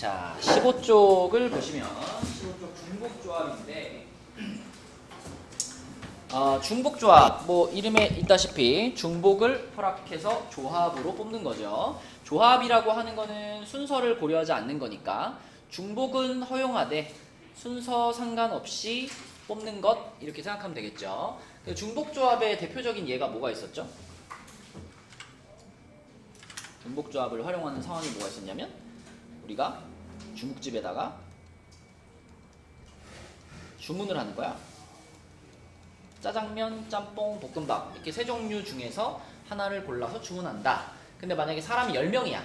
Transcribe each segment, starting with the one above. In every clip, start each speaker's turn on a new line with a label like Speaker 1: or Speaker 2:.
Speaker 1: 자, 15쪽을 보시면 15쪽 중복조합인데 중복조합, 뭐 이름에 있다시피 중복을 허락해서 조합으로 뽑는 거죠. 조합이라고 하는 거는 순서를 고려하지 않는 거니까 중복은 허용하되 순서 상관없이 뽑는 것 이렇게 생각하면 되겠죠. 중복조합의 대표적인 예가 뭐가 있었죠? 중복조합을 활용하는 상황이 뭐가 있었냐면 우리가 중국집에다가 주문을 하는 거야. 짜장면, 짬뽕, 볶음밥 이렇게 세 종류 중에서 하나를 골라서 주문한다. 근데 만약에 사람이 10명이야.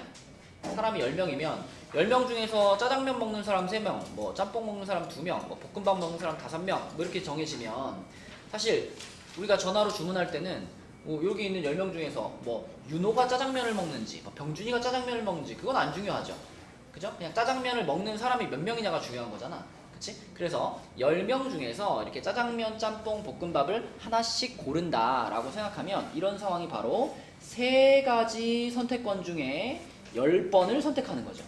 Speaker 1: 사람이 10명이면 10명 중에서 짜장면 먹는 사람 3명, 뭐 짬뽕 먹는 사람 2명, 뭐 볶음밥 먹는 사람 5명 뭐 이렇게 정해지면 사실 우리가 전화로 주문할 때는 여기 있는 10명 중에서 뭐 윤호가 짜장면을 먹는지 뭐 병준이가 짜장면을 먹는지 그건 안 중요하죠. 그죠? 그냥 짜장면을 먹는 사람이 몇 명이냐가 중요한 거잖아. 그치? 그래서 10명 중에서 이렇게 짜장면, 짬뽕, 볶음밥을 하나씩 고른다라고 생각하면 이런 상황이 바로 3가지 선택권 중에 10번을 선택하는 거죠.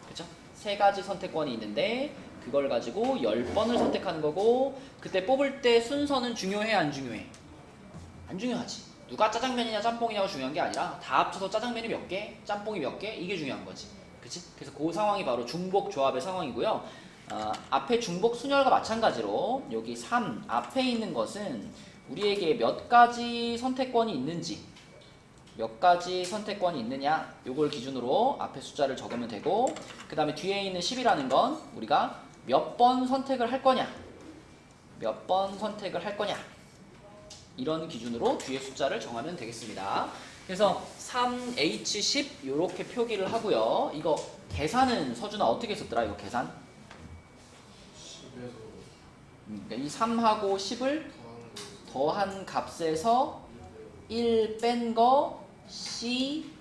Speaker 1: 그쵸? 3가지 선택권이 있는데 그걸 가지고 10번을 선택하는 거고 그때 뽑을 때 순서는 중요해 안 중요해? 안 중요하지. 누가 짜장면이냐 짬뽕이냐가 중요한 게 아니라 다 합쳐서 짜장면이 몇 개, 짬뽕이 몇 개 이게 중요한 거지. 그치? 그래서 그 상황이 바로 중복 조합의 상황이고요. 앞에 중복 순열과 마찬가지로 여기 3 앞에 있는 것은 우리에게 몇 가지 선택권이 있는지 몇 가지 선택권이 있느냐 요걸 기준으로 앞에 숫자를 적으면 되고 그 다음에 뒤에 있는 10이라는 건 우리가 몇 번 선택을 할 거냐 몇 번 선택을 할 거냐 이런 기준으로 뒤에 숫자를 정하면 되겠습니다. 그래서 3H10 이렇게 표기를 하고요. 이거 계산은 서준아 어떻게 썼더라? 이거 계산? 그러니까 이 3하고 10을 더한 값에서 1 뺀 거 C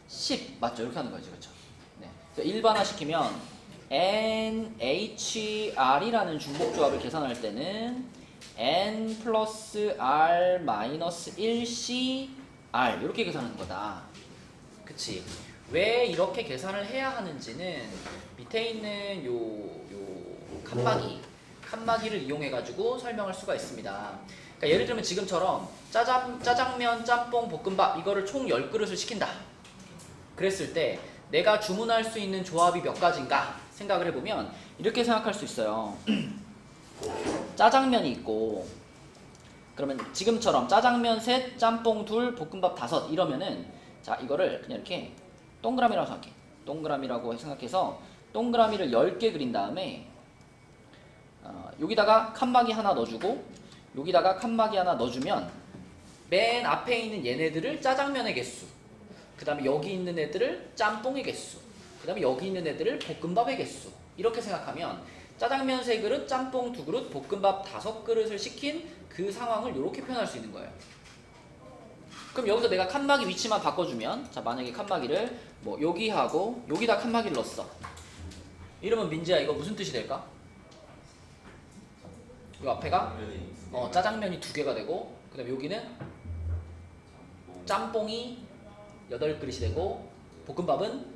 Speaker 1: 10 맞죠? 이렇게 하는 거지, 그렇죠? 네. 일반화 시키면 NHR이라는 중복조합을 계산할 때는 N 플러스 R 마이너스 1C R 이렇게 계산하는 거다. 그치? 왜 이렇게 계산을 해야 하는지는 밑에 있는 요 칸막이를 이용해 가지고 설명할 수가 있습니다. 그러니까 예를 들면 지금처럼 짜장면, 짬뽕, 볶음밥 이거를 총 10그릇을 시킨다. 그랬을 때 내가 주문할 수 있는 조합이 몇 가지인가 생각을 해보면 이렇게 생각할 수 있어요. 짜장면이 있고 그러면 지금처럼 짜장면 셋, 짬뽕 둘, 볶음밥 5 이러면은 자 이거를 그냥 이렇게 동그라미라고 생각해. 동그라미라고 생각해서 동그라미를 10개 그린 다음에 여기다가 칸막이 하나 넣어주고 여기다가 칸막이 하나 넣어주면 맨 앞에 있는 얘네들을 짜장면의 개수 그 다음에 여기 있는 애들을 짬뽕의 개수 그 다음에 여기 있는 애들을 볶음밥의 개수 이렇게 생각하면 짜장면 3그릇, 짬뽕 2그릇, 볶음밥 5그릇을 시킨 그 상황을 이렇게 표현할 수 있는 거예요. 그럼 여기서 내가 칸막이 위치만 바꿔주면 자 만약에 칸막이를 뭐 여기하고 여기다 칸막이를 넣었어. 이러면 민지야 이거 무슨 뜻이 될까? 요 앞에가 짜장면이 2개가 되고 그 다음에 여기는 짬뽕이 8그릇이 되고 볶음밥은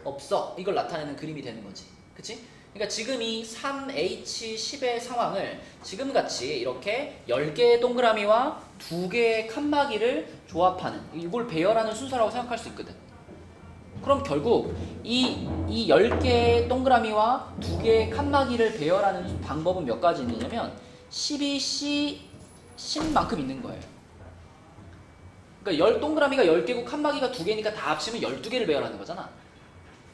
Speaker 1: 없어. 이걸 나타내는 그림이 되는 거지. 그치? 그러니까 지금 이 3H10의 상황을 지금같이 이렇게 10개의 동그라미와 2개의 칸막이를 조합하는 이걸 배열하는 순서라고 생각할 수 있거든. 그럼 결국 이 10개의 동그라미와 2개의 칸막이를 배열하는 방법은 몇 가지 있느냐면 12C 10만큼 있는 거예요. 그러니까 동그라미가 10개고 칸막이가 2개니까 다 합치면 12개를 배열하는 거잖아.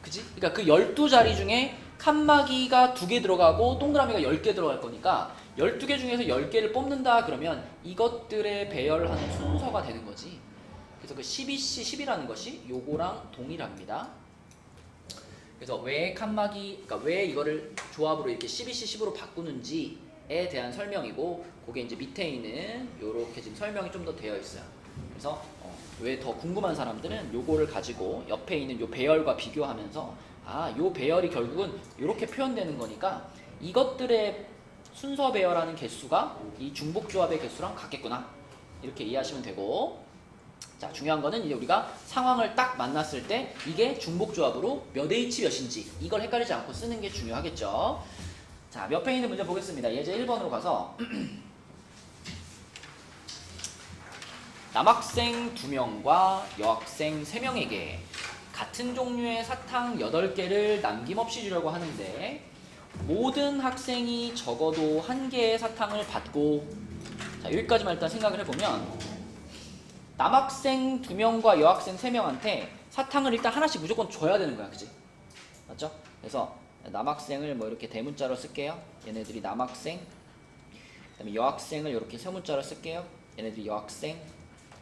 Speaker 1: 그치? 그러니까 그 12자리 중에 칸막이가 2개 들어가고 동그라미가 10개 들어갈 거니까 12개 중에서 10개를 뽑는다 그러면 이것들의 배열하는 순서가 되는 거지. 그래서 그 12C 10이라는 것이 요거랑 동일합니다. 그래서 왜 그러니까 왜 이거를 조합으로 이렇게 12C 10으로 바꾸는지에 대한 설명이고 그게 이제 밑에 있는 요렇게 지금 설명이 좀 더 되어 있어요. 그래서 왜 더 궁금한 사람들은 요거를 가지고 옆에 있는 요 배열과 비교하면서 요 배열이 결국은 이렇게 표현되는 거니까 이것들의 순서 배열하는 개수가 이 중복조합의 개수랑 같겠구나 이렇게 이해하시면 되고 자, 중요한 거는 이제 우리가 상황을 딱 만났을 때 이게 중복조합으로 몇 H 몇인지 이걸 헷갈리지 않고 쓰는 게 중요하겠죠. 자, 몇 페이지 문제 보겠습니다. 예제 1번으로 가서 남학생 2명과 여학생 3명에게 같은 종류의 사탕 8개를 남김없이 주려고 하는데 모든 학생이 적어도 1개의 사탕을 받고, 자, 여기까지만 일단 생각을 해보면 남학생 2명과 여학생 3명한테 사탕을 일단 하나씩 무조건 줘야 되는 거야. 그치? 맞죠? 그래서 남학생을 뭐 이렇게 대문자로 쓸게요. 얘네들이 남학생. 그 다음에 여학생을 이렇게 세문자로 쓸게요. 얘네들이 여학생.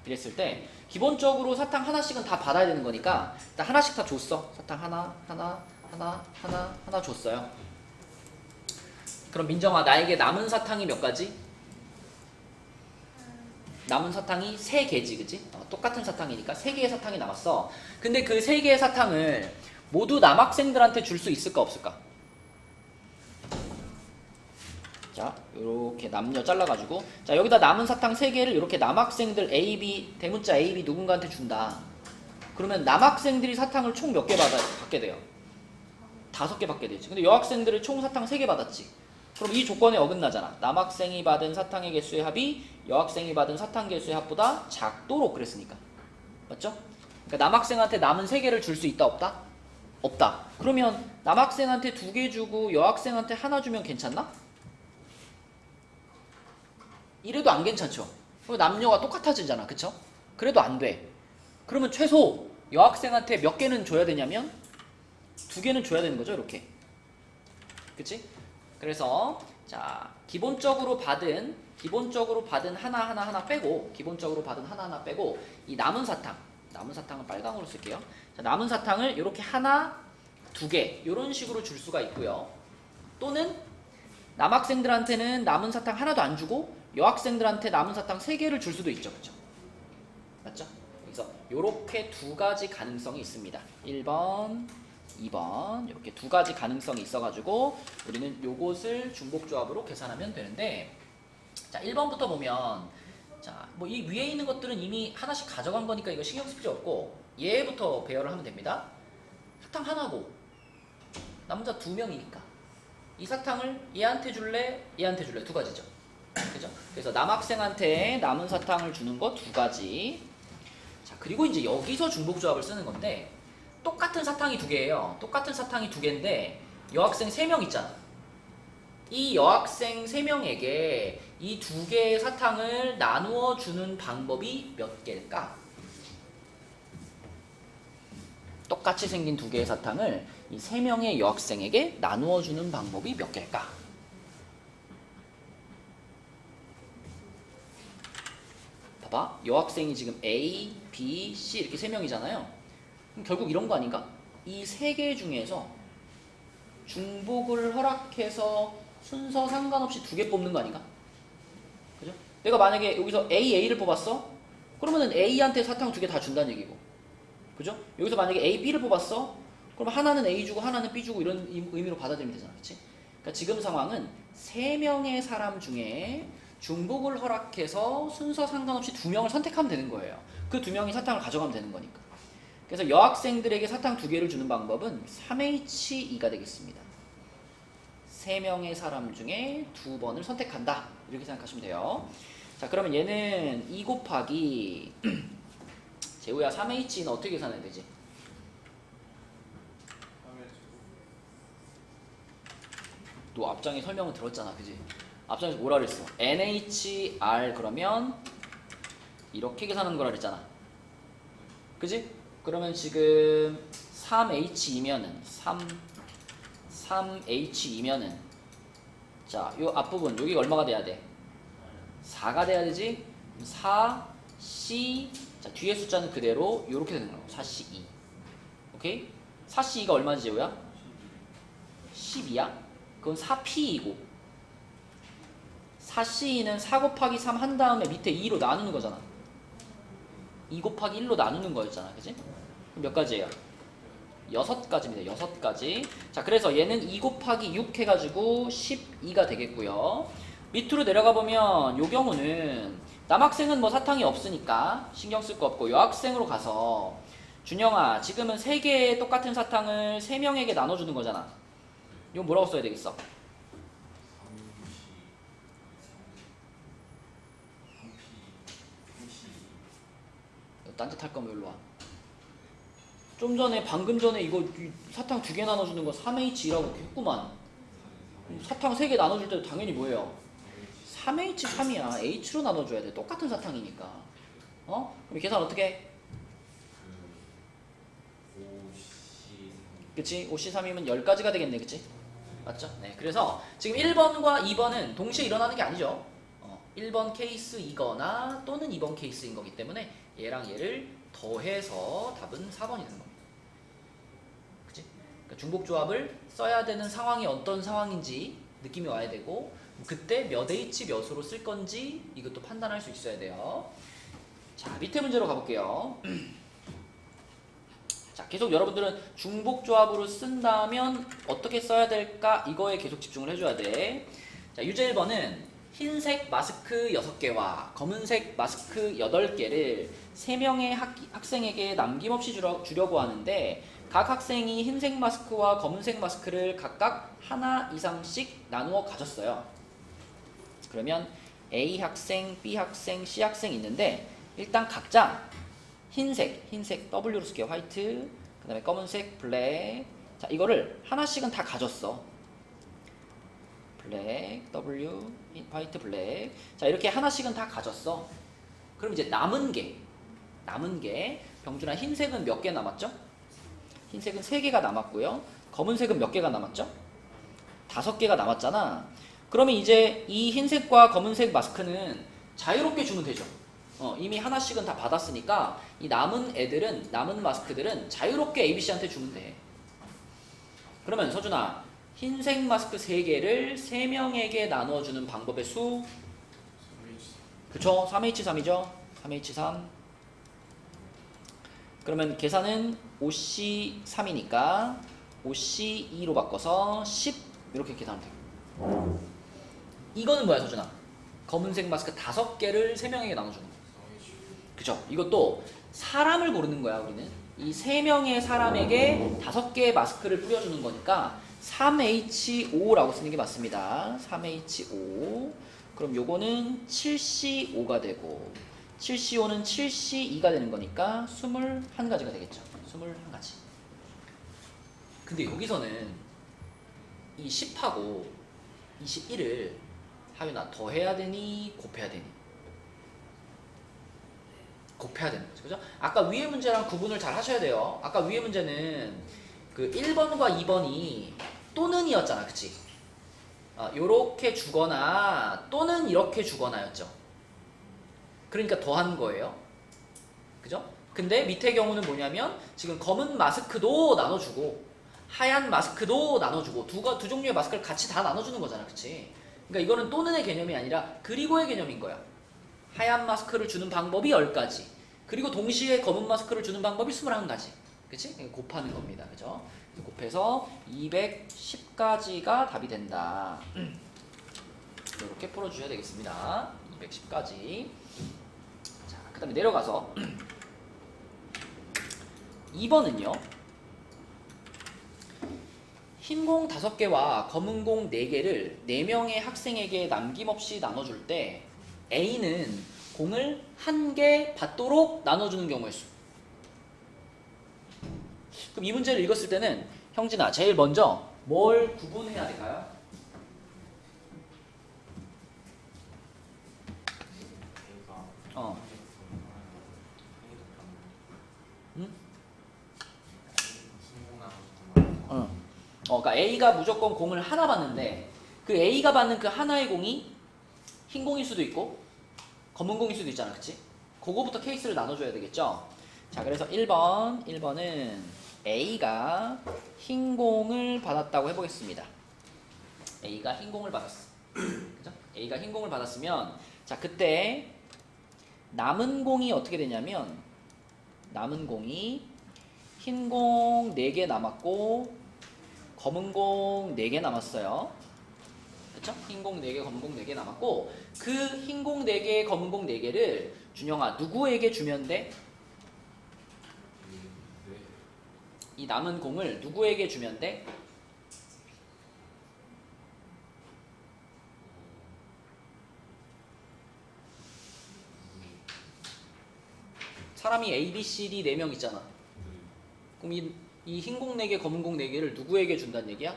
Speaker 1: 이랬을 때 기본적으로 사탕 하나씩은 다 받아야 되는 거니까 일단 하나씩 다 줬어. 사탕 하나 줬어요. 그럼 민정아, 나에게 남은 사탕이 몇 가지? 남은 사탕이 3개지, 그치? 똑같은 사탕이니까 3개의 사탕이 남았어. 근데 그 3개의 사탕을 모두 남학생들한테 줄 수 있을까 없을까? 자, 요렇게 남녀 잘라가지고, 자, 여기다 남은 사탕 3개를 이렇게 남학생들 A, B, 대문자 A, B 누군가한테 준다. 그러면 남학생들이 사탕을 총 몇 개 받게 돼요? 5개 받게 되지. 근데 여학생들은 총 사탕 3개 받았지. 그럼 이 조건에 어긋나잖아. 남학생이 받은 사탕의 개수의 합이 여학생이 받은 사탕 개수의 합보다 작도록 그랬으니까. 맞죠? 그러니까 남학생한테 남은 3개를 줄 수 있다 없다? 없다. 그러면 남학생한테 2개 주고 여학생한테 하나 주면 괜찮나? 이래도 안 괜찮죠. 남녀가 똑같아지잖아. 그쵸? 그래도 안 돼. 그러면 최소 여학생한테 몇 개는 줘야 되냐면 2개는 줘야 되는 거죠. 이렇게. 그치? 그래서 자, 기본적으로 받은 하나 빼고, 기본적으로 받은 하나 빼고 이 남은 사탕은 빨강으로 쓸게요. 자, 남은 사탕을 이렇게 하나, 2개 이런 식으로 줄 수가 있고요. 또는 남학생들한테는 남은 사탕 하나도 안 주고 여학생들한테 남은 사탕 3개를 줄 수도 있죠. 그렇죠? 맞죠? 그래서 이렇게 2가지 가능성이 있습니다. 1번, 2번 이렇게 2가지 가능성이 있어가지고 우리는 요것을 중복조합으로 계산하면 되는데, 자, 1번부터 보면, 자, 뭐 이 위에 있는 것들은 이미 하나씩 가져간 거니까 이거 신경 쓸 필요 없고 얘부터 배열을 하면 됩니다. 사탕 하나고 남자 2명이니까 이 사탕을 얘한테 줄래, 얘한테 줄래 2가지죠. 그죠? 그래서 남학생한테 남은 사탕을 주는 거 2가지. 자, 그리고 이제 여기서 중복조합을 쓰는 건데, 똑같은 사탕이 2개예요. 똑같은 사탕이 2개인데 여학생 3명 있잖아. 이 여학생 3명에게 이 2개의 사탕을 나누어 주는 방법이 몇 개일까? 똑같이 생긴 2개의 사탕을 이 3명의 여학생에게 나누어 주는 방법이 몇 개일까? 봐봐. 여학생이 지금 A, B, C 이렇게 3명이잖아요. 그럼 결국 이런 거 아닌가? 이 3개 중에서 중복을 허락해서 순서 상관없이 2개 뽑는 거 아닌가? 그죠? 내가 만약에 여기서 A를 뽑았어? 그러면은 A한테 사탕 2개 다 준다는 얘기고. 그죠? 여기서 만약에 A, B를 뽑았어? 그럼 하나는 A 주고 하나는 B 주고 이런 의미로 받아들이면 되잖아. 그치? 그러니까 지금 상황은 3명의 사람 중에 중복을 허락해서 순서 상관없이 2명을 선택하면 되는 거예요. 그 2명이 사탕을 가져가면 되는 거니까. 그래서 여학생들에게 사탕 2개를 주는 방법은 3H2가 되겠습니다. 3명의 사람 중에 2번을 선택한다. 이렇게 생각하시면 돼요. 자, 그러면 얘는 2 곱하기 재우야 3H는 어떻게 계산해야 되지? 너 앞장에 설명을 들었잖아. 그지? 앞장에서 뭐라 그랬어? NHR 그러면 이렇게 계산하는 거라 그랬잖아. 그지? 그러면 지금 3H이면은 3H이면은 자, 요 앞부분 여기가 얼마가 돼야 돼? 4가 돼야 되지? 4C 자, 뒤에 숫자는 그대로 요렇게 되는 거고 4C2 오케이? 4C2가 얼마지 재우야? 12야? 그건 4P이고 4C2는 4 곱하기 3 한 다음에 밑에 2로 나누는 거잖아. 2 곱하기 1로 나누는 거였잖아. 그지? 그럼 몇 가지예요? 6가지입니다. 6가지. 자, 그래서 얘는 2 곱하기 6 해가지고 12가 되겠고요. 밑으로 내려가 보면 요 경우는 남학생은 뭐 사탕이 없으니까 신경 쓸 거 없고 여학생으로 가서 준영아 지금은 3개의 똑같은 사탕을 3명에게 나눠주는 거잖아. 이거 뭐라고 써야 되겠어? 딴짓할 거면 일로 와. 좀 전에 방금 전에 이거 사탕 2개 나눠주는 거 3H2라고 했구만. 사탕 3개 나눠줄 때도 당연히 뭐예요? 3H3이야. H로 나눠줘야 돼. 똑같은 사탕이니까. 그럼 계산 어떻게 해? 그치? 5C3이면 10가지가 되겠네. 그치? 맞죠? 네. 그래서 지금 1번과 2번은 동시에 일어나는 게 아니죠. 1번 케이스이거나 또는 2번 케이스인 거기 때문에 얘랑 얘를 더해서 답은 4번이 되는 겁니다. 그치? 그러니까 중복조합을 써야 되는 상황이 어떤 상황인지 느낌이 와야 되고 그때 몇 H 몇으로 쓸 건지 이것도 판단할 수 있어야 돼요. 자, 밑에 문제로 가볼게요. 자, 계속 여러분들은 중복조합으로 쓴다면 어떻게 써야 될까? 이거에 계속 집중을 해줘야 돼. 자, 유제 1번은 흰색 마스크 6개와 검은색 마스크 8개를 3명의 학생에게 남김없이 주려고 하는데 각 학생이 흰색 마스크와 검은색 마스크를 각각 하나 이상씩 나누어 가졌어요. 그러면 A 학생, B 학생, C 학생이 있는데 일단 각자 흰색 W로 쓸게요. 화이트, 그 다음에 검은색 블랙. 자, 이거를 하나씩은 다 가졌어. 블랙, W, 화이트, 블랙. 자, 이렇게 하나씩은 다 가졌어. 그럼 이제 남은 게 병준아 흰색은 몇 개 남았죠? 흰색은 3개가 남았고요. 검은색은 몇 개가 남았죠? 5개가 남았잖아. 그러면 이제 이 흰색과 검은색 마스크는 자유롭게 주면 되죠. 이미 하나씩은 다 받았으니까 이 남은 마스크들은 자유롭게 ABC한테 주면 돼. 그러면 서준아 흰색 마스크 3개를 3명에게 나눠주는 방법의 수? 그쵸? 3H3이죠? 3H3. 그러면 계산은 5C3이니까 5C2로 바꿔서 10 이렇게 계산하면 돼요. 이거는 뭐야 서준아? 검은색 마스크 5개를 3명에게 나눠주는 거. 그죠? 이것도 사람을 고르는 거야 우리는. 이 3명의 사람에게 5개의 마스크를 뿌려주는 거니까 3H5라고 쓰는 게 맞습니다. 3H5. 그럼 요거는 7C5가 되고 7C5는 7C2가 되는 거니까 21가지가 되겠죠. 21가지. 근데 여기서는 이 10하고 21을 하윤아 더해야 되니 곱해야 되니? 곱해야 되는 거죠. 그죠? 아까 위의 문제랑 구분을 잘 하셔야 돼요. 아까 위의 문제는 그 1번과 2번이 또는이었잖아. 그치? 요렇게 주거나 또는 이렇게 주거나였죠. 그러니까 더한 거예요. 그죠? 근데 밑의 경우는 뭐냐면 지금 검은 마스크도 나눠주고 하얀 마스크도 나눠주고 두 종류의 마스크를 같이 다 나눠주는 거잖아. 그치? 그러니까 이거는 또는의 개념이 아니라 그리고의 개념인 거야. 하얀 마스크를 주는 방법이 10가지. 그리고 동시에 검은 마스크를 주는 방법이 21가지. 그치? 곱하는 겁니다. 그죠? 곱해서 210가지가 답이 된다. 이렇게 풀어주셔야 되겠습니다. 210가지. 자, 그 다음에 내려가서 2번은요. 흰 공 5개와 검은 공 4개를 4명의 학생에게 남김없이 나눠줄 때 A는 공을 1개 받도록 나눠주는 경우의 수. 그럼 이 문제를 읽었을 때는 형진아 제일 먼저 뭘 구분해야 될까요? 그러니까 A가 무조건 공을 하나 받는데 그 A가 받는 그 하나의 공이 흰 공일 수도 있고 검은 공일 수도 있잖아. 그치? 그거부터 케이스를 나눠줘야 되겠죠? 자, 그래서 1번은 A가 흰 공을 받았다고 해보겠습니다. A가 흰 공을 받았어. 그죠? A가 흰 공을 받았으면 자, 그때 남은 공이 어떻게 되냐면 남은 공이 흰 공 4개 남았고 검은 공 4개 남았어요. 그쵸? 흰공 4개, 검은공 4개 남았고 그 흰공 4개, 검은공 4개를 준영아 누구에게 주면 돼? 이 남은 공을 누구에게 주면 돼? 사람이 A, B, C, D 4명 있잖아. 그럼 이 흰공 4개, 검은공 4개를 누구에게 준다는 얘기야?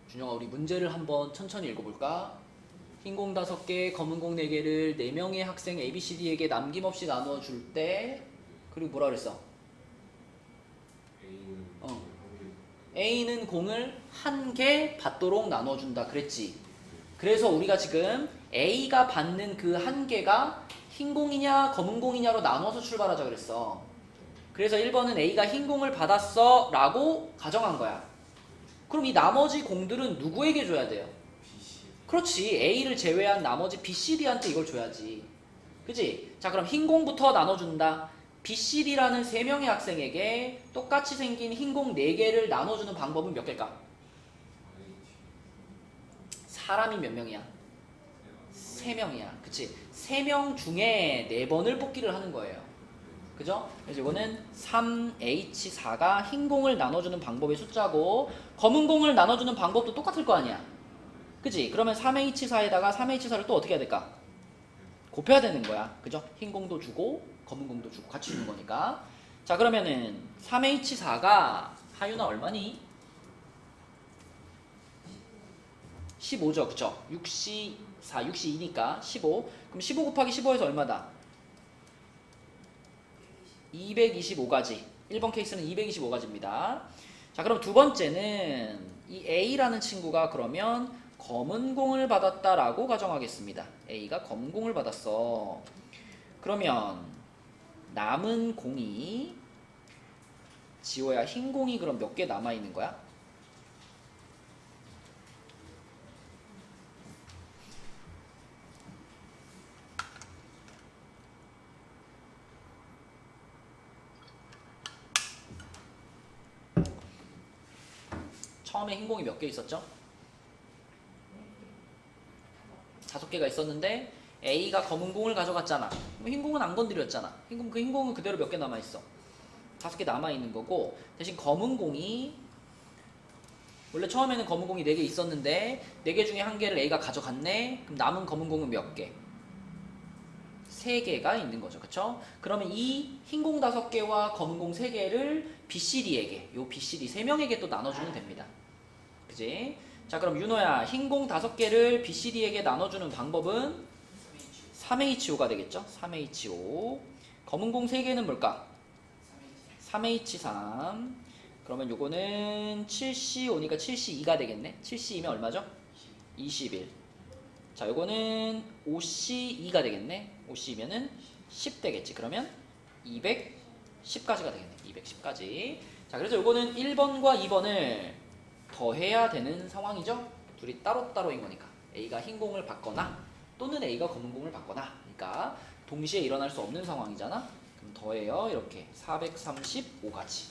Speaker 1: 준영아 우리 문제를 한번 천천히 읽어볼까? 흰공 5개, 검은공 4개를 4명의 학생 A, B, C, D에게 남김없이 나누어 줄 때 그리고 뭐라 그랬어? A는 공을 1개 받도록 나눠준다 그랬지. 그래서 우리가 지금 A가 받는 그 1개가 흰공이냐 검은공이냐로 나눠서 출발하자 그랬어. 그래서 1번은 A가 흰공을 받았어 라고 가정한 거야. 그럼 이 나머지 공들은 누구에게 줘야 돼요? 그렇지. A를 제외한 나머지 B, C, D한테 이걸 줘야지. 그치? 자 그럼 흰공부터 나눠준다. B, C, D라는 3명의 학생에게 똑같이 생긴 흰공 4개를 나눠주는 방법은 몇 개일까? 사람이 몇 명이야? 3명이야. 그치? 3명 중에 4번을 뽑기를 하는 거예요. 그죠? 그래서 이거는 3H4가 흰공을 나눠주는 방법의 숫자고 검은공을 나눠주는 방법도 똑같을 거 아니야. 그치? 그러면 3H4에다가 3H4를 또 어떻게 해야 될까? 곱해야 되는 거야. 그죠? 흰공도 주고 검은공도 주고 같이 주는 거니까. 자 그러면은 3H4가 하윤아 얼마니? 15죠. 그쵸? 6C 4, 6C 2니까 15. 그럼 15 곱하기 15에서 얼마다? 225가지. 1번 케이스는 225가지입니다. 자 그럼 두 번째는 이 A라는 친구가 그러면 검은 공을 받았다라고 가정하겠습니다. A가 검은 공을 받았어. 그러면 남은 공이 지호야 흰 공이 그럼 몇 개 남아있는 거야? 처음에 흰 공이 몇 개 있었죠? 5개가 있었는데 A가 검은 공을 가져갔잖아. 흰 공은 안 건드렸잖아. 그 흰 공은 그대로 몇 개 남아있어? 5개 남아있는 거고 대신 검은 공이 원래 처음에는 검은 공이 4개 있었는데 4개 중에 1개를 A가 가져갔네. 그럼 남은 검은 공은 몇 개? 3개가 있는 거죠. 그쵸? 그러면 이 흰 공 5개와 검은 공 3개를 BCD에게 요 BCD 3명에게 또 나눠주면 됩니다. 그지? 자 그럼 윤호야 흰 공 5개를 BCD에게 나눠주는 방법은 3H5가 되겠죠? 3H5 검은 공 3개는 뭘까? 3H3 그러면 요거는 7C5니까 7C2가 되겠네? 7C2면 얼마죠? 21 자 요거는 5C2가 되겠네? 5C면은 10 되겠지. 그러면 210까지가 되겠네. 210까지. 자 그래서 요거는 1번과 2번을 더해야 되는 상황이죠. 둘이 따로따로인 거니까 A가 흰 공을 받거나 또는 A가 검은 공을 받거나 그러니까 동시에 일어날 수 없는 상황이잖아. 그럼 더해요. 이렇게 435가지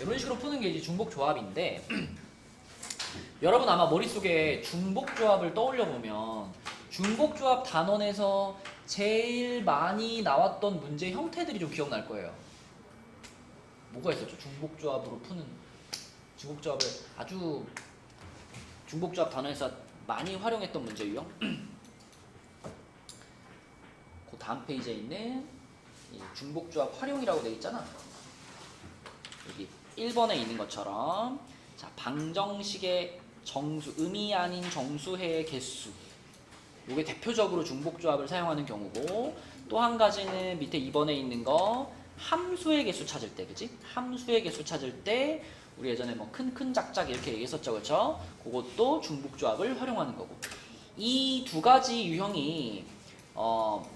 Speaker 1: 이런 식으로 푸는 게 이제 중복조합인데 여러분 아마 머릿속에 중복조합을 떠올려 보면 중복조합 단원에서 제일 많이 나왔던 문제 형태들이 좀 기억날 거예요. 뭐가 있었죠? 중복조합으로 푸는 중복조합을 아주 중복조합 단원에서 많이 활용했던 문제 유형. 그 다음 페이지에 있는 이 중복조합 활용이라고 되어 있잖아. 여기 1번에 있는 것처럼 자 방정식의 정수, 음이 아닌 정수해의 개수 이게 대표적으로 중복조합을 사용하는 경우고 또 한 가지는 밑에 2번에 있는 거 함수의 개수 찾을 때 그지? 함수의 개수 찾을 때 우리 예전에 뭐 큰 작작 이렇게 얘기했었죠. 그쵸? 그것도 중복조합을 활용하는 거고 이 두 가지 유형이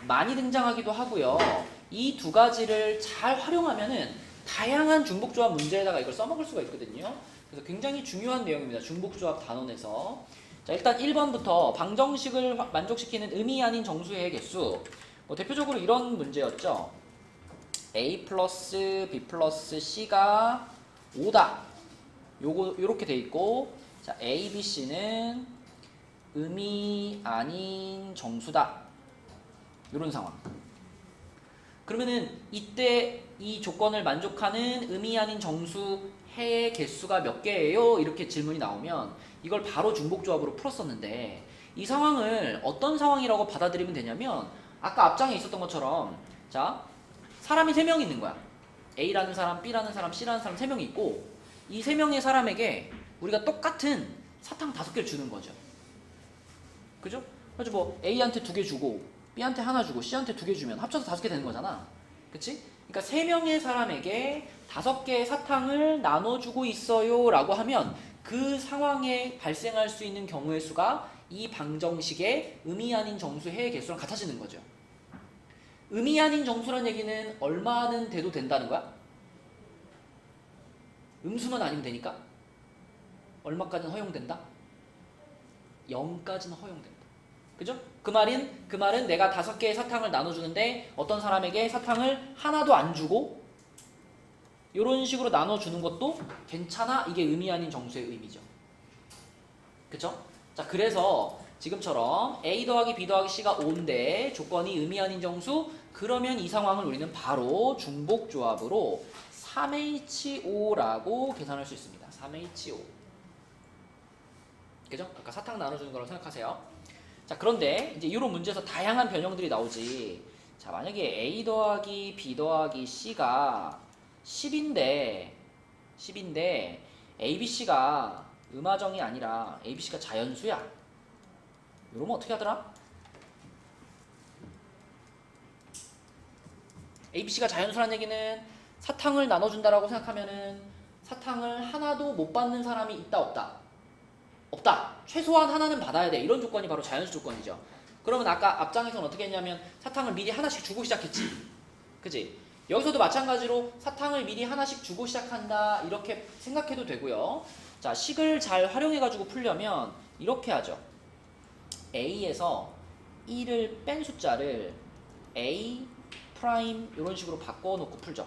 Speaker 1: 많이 등장하기도 하고요. 이 두 가지를 잘 활용하면은 다양한 중복조합 문제에다가 이걸 써먹을 수가 있거든요. 그래서 굉장히 중요한 내용입니다. 중복조합 단원에서 자 일단 1번부터 방정식을 만족시키는 음이 아닌 정수의 개수 뭐 대표적으로 이런 문제였죠. A 플러스 B 플러스 C가 5다 요렇게 돼 있고, 자, A, B, C는 음이 아닌 정수다. 요런 상황. 그러면은 이때 이 조건을 만족하는 음이 아닌 정수 해의 개수가 몇 개예요? 이렇게 질문이 나오면 이걸 바로 중복조합으로 풀었었는데, 이 상황을 어떤 상황이라고 받아들이면 되냐면, 아까 앞장에 있었던 것처럼, 자, 사람이 3명 있는 거야. A라는 사람, B라는 사람, C라는 사람 3명이 있고, 이 3명의 사람에게 우리가 똑같은 사탕 5개를 주는 거죠. 그죠? 그래서 뭐 A한테 2개 주고 B한테 하나 주고 C한테 2개 주면 합쳐서 5개 되는 거잖아. 그치? 그러니까 3명의 사람에게 5개의 사탕을 나눠주고 있어요 라고 하면 그 상황에 발생할 수 있는 경우의 수가 이 방정식의 음이 아닌 정수 해의 개수랑 같아지는 거죠. 음이 아닌 정수란 얘기는 얼마는 돼도 된다는 거야? 음수만 아니면 되니까? 얼마까지는 허용된다? 0까지는 허용된다. 그죠? 그 말은 내가 5개의 사탕을 나눠주는데 어떤 사람에게 사탕을 하나도 안 주고 이런 식으로 나눠주는 것도 괜찮아? 이게 의미 아닌 정수의 의미죠. 그쵸? 자, 그래서 지금처럼 A 더하기 B 더하기 C가 5인데 조건이 의미 아닌 정수? 그러면 이 상황을 우리는 바로 중복조합으로 3H5라고 계산할 수 있습니다. 3H5. 그죠? 아까 사탕 나눠주는 거라고 생각하세요. 자, 그런데 이제 이런 문제에서 다양한 변형들이 나오지. 자, 만약에 A 더하기 B 더하기 C가 10인데 A, B, C가 음화정이 아니라 A, B, C가 자연수야. 이러면 어떻게 하더라? A, B, C가 자연수란 얘기는 사탕을 나눠준다라고 생각하면은 사탕을 하나도 못 받는 사람이 있다 없다? 없다. 최소한 하나는 받아야 돼. 이런 조건이 바로 자연수 조건이죠. 그러면 아까 앞장에서는 어떻게 했냐면 사탕을 미리 하나씩 주고 시작했지. 그지? 여기서도 마찬가지로 사탕을 미리 하나씩 주고 시작한다. 이렇게 생각해도 되고요. 자, 식을 잘 활용해가지고 풀려면 이렇게 하죠. A에서 1을 뺀 숫자를 A 프라임 이런 식으로 바꿔놓고 풀죠.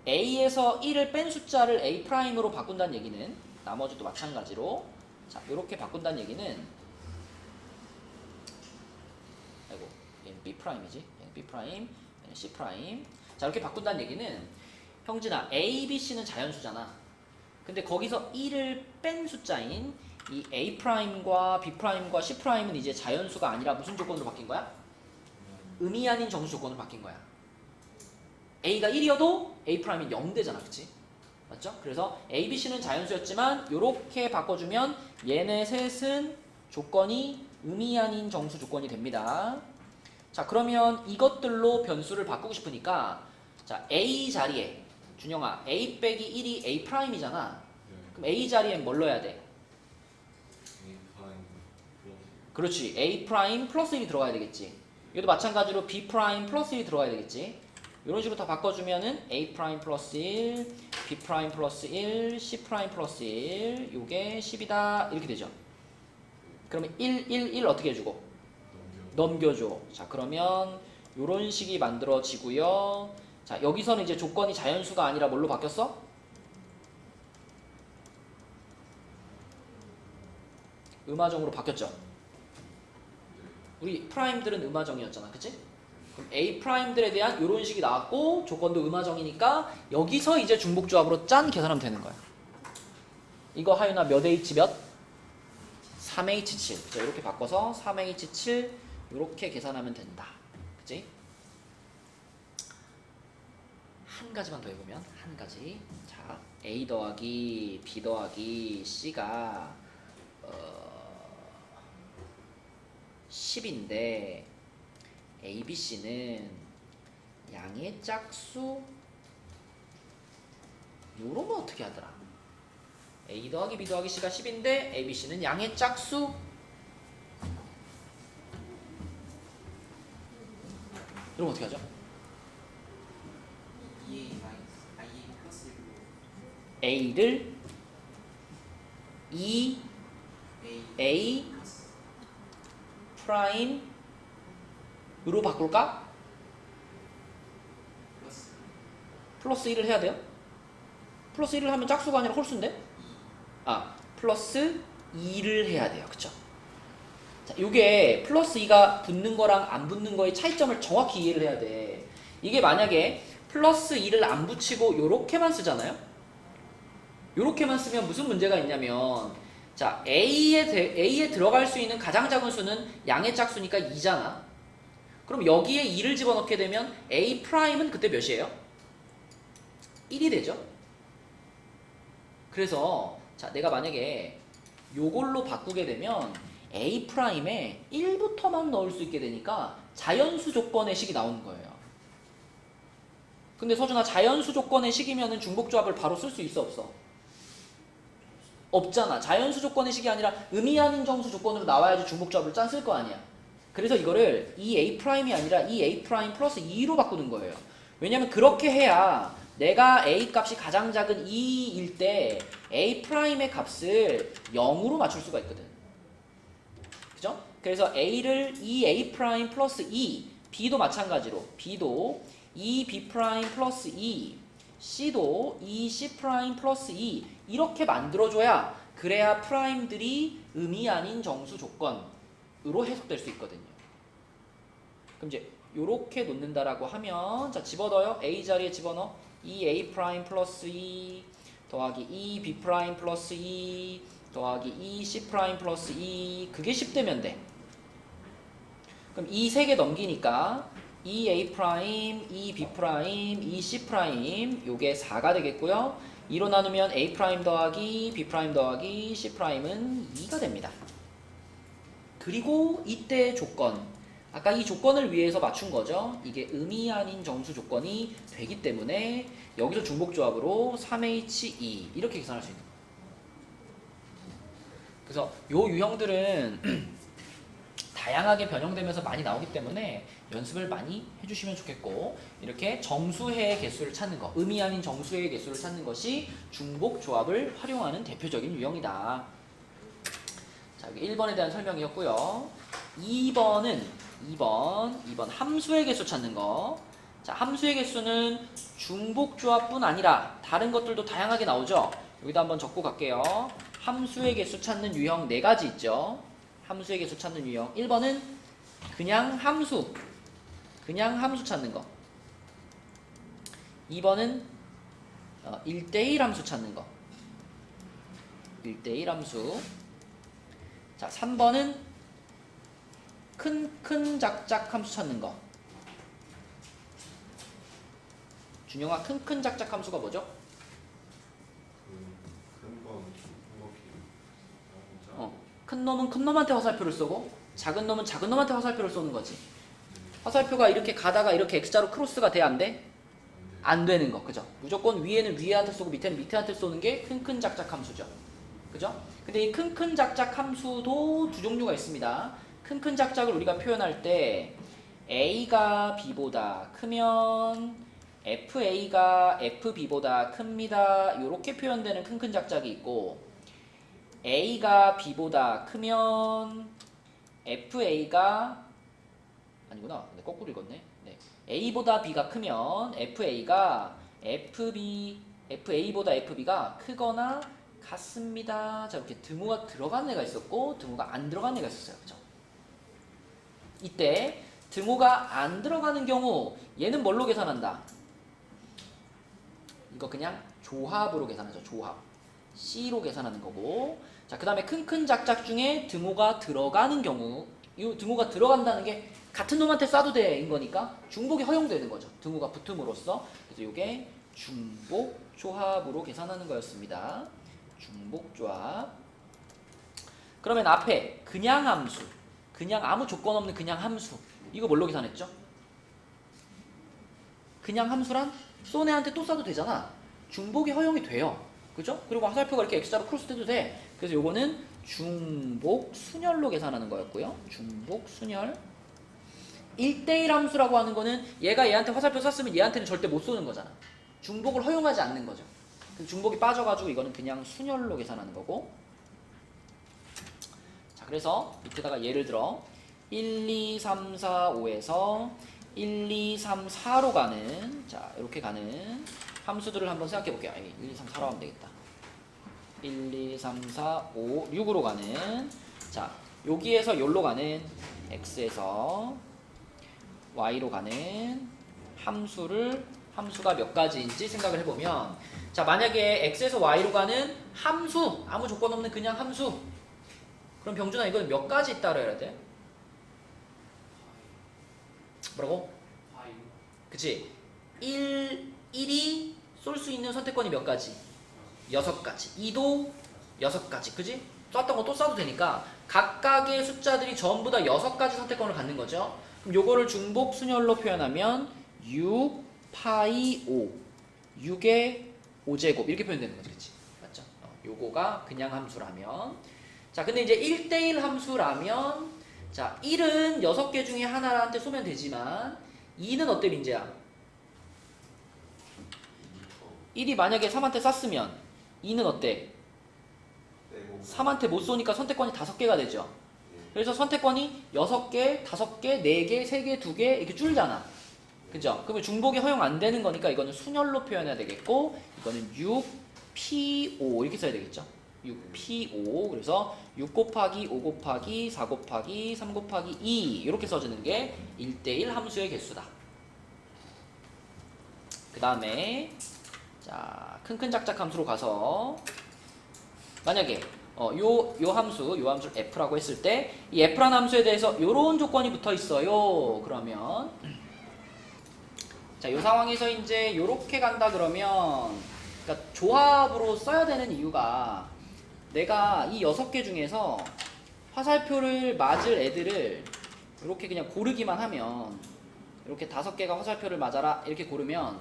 Speaker 1: A에서 1을 뺀 숫자를 A 프라임으로 바꾼다는 얘기는 나머지도 마찬가지로 자, 이렇게 바꾼다는 얘기는 아이고, 얘는 B 프라임이지. 얘는 B 프라임, 얘는 C 프라임. 자, 이렇게 바꾼다는 얘기는 형진아, A, B, C는 자연수잖아. 근데 거기서 1을 뺀 숫자인 이 A 프라임과 B 프라임과 C 프라임은 이제 자연수가 아니라 무슨 조건으로 바뀐 거야? 음이 아닌 정수 조건으로 바뀐 거야. A가 1이어도 A 프라임이 0되잖아, 그치? 맞죠? 그래서 A, B, C는 자연수였지만 이렇게 바꿔주면 얘네 셋은 조건이 음이 아닌 정수 조건이 됩니다. 자, 그러면 이것들로 변수를 바꾸고 싶으니까 자, A 자리에 준영아, A 빼기 1이 A 프라임이잖아. 그럼 A 자리엔 뭘 넣어야 돼? 그렇지. A 프라임 플러스 1이 들어가야 되겠지. 이것도 마찬가지로 B 프라임 플러스 1이 들어가야 되겠지. 이런 식으로 다 바꿔주면은 A 프라임 플러스 1, B 프라임 플러스 1, C 프라임 플러스 1, 요게 10이다. 이렇게 되죠. 그러면 1, 1, 1 어떻게 해주고? 넘겨줘. 자, 그러면 요런 식이 만들어지고요. 자, 여기서는 이제 조건이 자연수가 아니라 뭘로 바뀌었어? 음화정으로 바뀌었죠. 우리 프라임들은 음화정이었잖아. 그치? 그럼 A 프라임들에 대한 이런 식이 나왔고 조건도 음화정이니까 여기서 이제 중복조합으로 짠 계산하면 되는 거야. 이거 하윤아 몇 H 몇? 3H7. 자, 이렇게 바꿔서 3H7 이렇게 계산하면 된다. 그치? 한 가지만 더 해보면 한 가지. 자, A 더하기 B 더하기 C가 10인데 A, B, C는 양의 짝수 요러면 어떻게 하더라? A 더하기 B 더하기 C가 10인데 A, B, C는 양의 짝수 이러면 어떻게 하죠? A를 A 프라임으로 바꿀까? 플러스 1을 해야 돼요? 플러스 1을 하면 짝수가 아니라 홀수인데? 플러스 2를 해야 돼요. 그쵸? 자, 요게 플러스 2가 붙는 거랑 안 붙는 거의 차이점을 정확히 이해를 해야 돼. 이게 만약에 플러스 2를 안 붙이고 요렇게만 쓰잖아요? 요렇게만 쓰면 무슨 문제가 있냐면, 자, A에 들어갈 수 있는 가장 작은 수는 양의 짝수니까 2잖아. 그럼 여기에 2를 집어넣게 되면 A'은 그때 몇이에요? 1이 되죠? 그래서 자, 내가 만약에 요걸로 바꾸게 되면 A'에 1부터만 넣을 수 있게 되니까 자연수 조건의 식이 나오는 거예요. 근데 서준아, 자연수 조건의 식이면은 중복조합을 바로 쓸 수 있어, 없어? 없잖아. 자연수 조건의 식이 아니라 의미 아닌 정수 조건으로 나와야지 중복조합을 짠 쓸 거 아니야. 그래서 이거를 이 A'이 아니라 이 A' 플러스 2로 바꾸는 거예요. 왜냐면 그렇게 해야 내가 A 값이 가장 작은 2일 때 A'의 값을 0으로 맞출 수가 있거든. 그죠? 그래서 A를 이 A' 플러스 2, B도 마찬가지로 B도 2B' 플러스 2, C도 2C' 플러스 2 이렇게 만들어줘야 그래야 프라임들이 의미 아닌 정수 조건으로 해석될 수 있거든요. 그럼 이제 요렇게 놓는다라고 하면 자, 집어넣어요. A 자리에 집어넣어. 2A' 플러스 2 더하기 2B' 플러스 2 더하기 2C' 플러스 2 그게 10되면 돼. 그럼 이 세 개 넘기니까 2A', 2B', 2C' 요게 4가 되겠고요. 2로 나누면 A' 더하기 B' 더하기 C'은 2가 됩니다. 그리고 이때 조건, 아까 이 조건을 위해서 맞춘 거죠. 이게 의미 아닌 정수 조건이 되기 때문에 여기서 중복조합으로 3H2 이렇게 계산할 수 있는 거예요. 그래서 요 유형들은 다양하게 변형되면서 많이 나오기 때문에 연습을 많이 해주시면 좋겠고, 이렇게 정수의 개수를 찾는 거, 의미 아닌 정수의 개수를 찾는 것이 중복조합을 활용하는 대표적인 유형이다. 자, 여기 1번에 대한 설명이었고요. 2번 함수의 개수 찾는 거. 자, 함수의 개수는 중복조합뿐 아니라 다른 것들도 다양하게 나오죠. 여기다 한번 적고 갈게요. 함수의 개수 찾는 유형 4가지 있죠. 함수의 개수 찾는 유형. 1번은 그냥 함수 찾는 거. 2번은 1대1 함수 찾는 거. 1대1 함수. 자, 3번은 큰 작작 함수 찾는 거. 준영아, 큰 작작 함수가 뭐죠? 큰 놈은 큰 놈한테 화살표를 쏘고 작은 놈은 작은 놈한테 화살표를 쏘는 거지. 화살표가 이렇게 가다가 이렇게 X자로 크로스가 돼, 안 돼? 안 되는 거, 그죠? 무조건 위에는 위에한테 쏘고 밑에는 밑에한테 쏘는 게 큰 작작 함수죠. 그죠? 근데 이 큰 작작 함수도 두 종류가 있습니다. 큰 작작을 우리가 표현할 때 A가 B보다 크면 FA가 FB보다 큽니다. 이렇게 표현되는 큰 작작이 있고, A가 B보다 크면 FA가 아니구나. 네, 거꾸로 읽었네. 네. A보다 B가 크면 FA가 FA보다 FB가 크거나 같습니다. 자, 이렇게 등호가 들어간 애가 있었고 등호가 안 들어간 애가 있었어요. 그죠? 이때 등호가 안 들어가는 경우 얘는 뭘로 계산한다? 이거 그냥 조합으로 계산하죠. 조합. C로 계산하는 거고, 자, 그 다음에 큰 작작 중에 등호가 들어가는 경우, 이 등호가 들어간다는 게 같은 놈한테 쏴도 돼인 거니까 중복이 허용되는 거죠. 등호가 붙음으로써. 그래서 이게 중복조합으로 계산하는 거였습니다. 중복조합. 그러면 앞에 그냥 함수, 그냥 아무 조건 없는 그냥 함수, 이거 뭘로 계산했죠? 그냥 함수란 쏜 애한테 또 쏴도 되잖아. 중복이 허용이 돼요. 그죠? 그리고 화살표가 이렇게 X자로 크로스 돼도 돼. 그래서 요거는 중복 순열로 계산하는 거였고요. 중복 순열. 1대1 함수라고 하는 거는 얘가 얘한테 화살표 쐈으면 얘한테는 절대 못 쏘는 거잖아. 중복을 허용하지 않는 거죠. 중복이 빠져가지고 이거는 그냥 순열로 계산하는 거고. 자, 그래서 밑에다가 예를 들어 1, 2, 3, 4, 5에서 1, 2, 3, 4로 가는, 자, 이렇게 가는 함수들을 한번 생각해 볼게요. 1, 2, 3, 4로 하면 되겠다. 1, 2, 3, 4, 5, 6으로 가는, 자, 여기에서 여기로 가는 x에서 y로 가는 함수가 몇 가지인지 생각을 해보면, 자, 만약에 x에서 y로 가는 함수, 아무 조건 없는 그냥 함수, 그럼 병준아 이거는 몇 가지 있다 그래야 돼? 뭐라고? 그치? 1이 쏠 수 있는 선택권이 몇 가지? 6가지. 2도 6가지. 그지? 쐈던 거 또 쏴도 되니까 각각의 숫자들이 전부 다 6가지 선택권을 갖는 거죠. 그럼 요거를 중복 순열로 표현하면 6 파이 5 6의 5제곱 이렇게 표현되는 거지. 그치? 맞죠? 요거가 그냥 함수라면, 자 근데 이제 1대1 함수라면, 자 1은 6개 중에 하나한테 쏘면 되지만 2는 어때 민재야? 1이 만약에 3한테 쐈으면 2는 어때? 3한테 못 쏘니까 선택권이 5개가 되죠. 그래서 선택권이 6개, 5개, 4개, 3개, 2개 이렇게 줄잖아. 그죠? 그러면 중복이 허용 안 되는 거니까 이거는 순열로 표현해야 되겠고, 이거는 6P5 이렇게 써야 되겠죠. 6P5. 그래서 6 곱하기 5 곱하기 4 곱하기 3 곱하기 2 이렇게 써주는 게 1대1 함수의 개수다. 그 다음에 자, 큰큰작작 함수로 가서 만약에 요 함수를 f라고 했을 때 이 f라는 함수에 대해서 요런 조건이 붙어 있어요. 그러면 자, 요 상황에서 이제 요렇게 간다 그러면, 그러니까 조합으로 써야 되는 이유가, 내가 이 6개 중에서 화살표를 맞을 애들을 이렇게 그냥 고르기만 하면, 이렇게 5개가 화살표를 맞아라 이렇게 고르면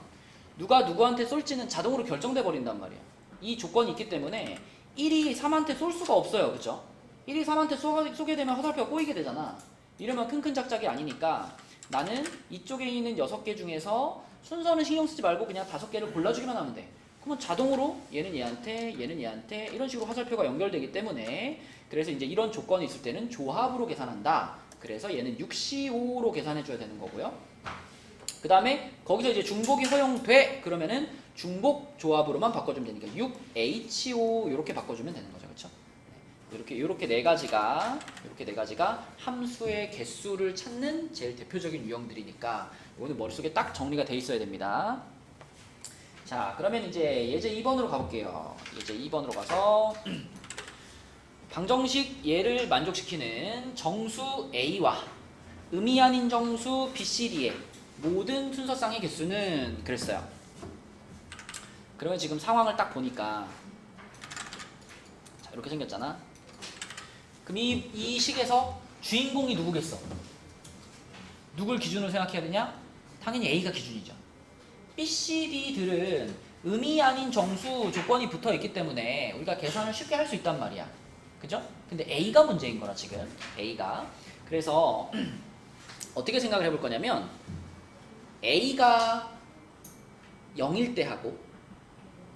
Speaker 1: 누가 누구한테 쏠지는 자동으로 결정돼 버린단 말이야. 이 조건이 있기 때문에 1이 3한테 쏠 수가 없어요. 그죠? 1이 3한테 쏘게 되면 화살표가 꼬이게 되잖아. 이러면 큰큰작작이 아니니까 나는 이쪽에 있는 6개 중에서 순서는 신경 쓰지 말고 그냥 5개를 골라주기만 하면 돼. 그러면 자동으로 얘는 얘한테, 얘는 얘한테 이런 식으로 화살표가 연결되기 때문에, 그래서 이제 이런 조건이 있을 때는 조합으로 계산한다. 그래서 얘는 6C5로 계산해줘야 되는 거고요. 그 다음에 거기서 이제 중복이 허용돼 그러면은 중복 조합으로만 바꿔주면 되니까 6H5 이렇게 바꿔주면 되는 거죠. 그렇죠? 이렇게 네 가지가 함수의 개수를 찾는 제일 대표적인 유형들이니까 이거는 머릿속에 딱 정리가 돼 있어야 됩니다. 자, 그러면 이제 예제 2번으로 가볼게요. 예제 2번으로 가서 방정식 얘를 만족시키는 정수 A와 의미 아닌 정수 BCD의 모든 순서쌍의 개수는 그랬어요. 그러면 지금 상황을 딱 보니까, 자, 이렇게 생겼잖아. 그럼 이 식에서 주인공이 누구겠어? 누굴 기준으로 생각해야 되냐? 당연히 A가 기준이죠. BCD들은 의미 아닌 정수 조건이 붙어 있기 때문에 우리가 계산을 쉽게 할 수 있단 말이야. 그죠? 근데 A가 문제인 거라 지금. A가. 그래서 어떻게 생각을 해볼 거냐면, A가 0일 때 하고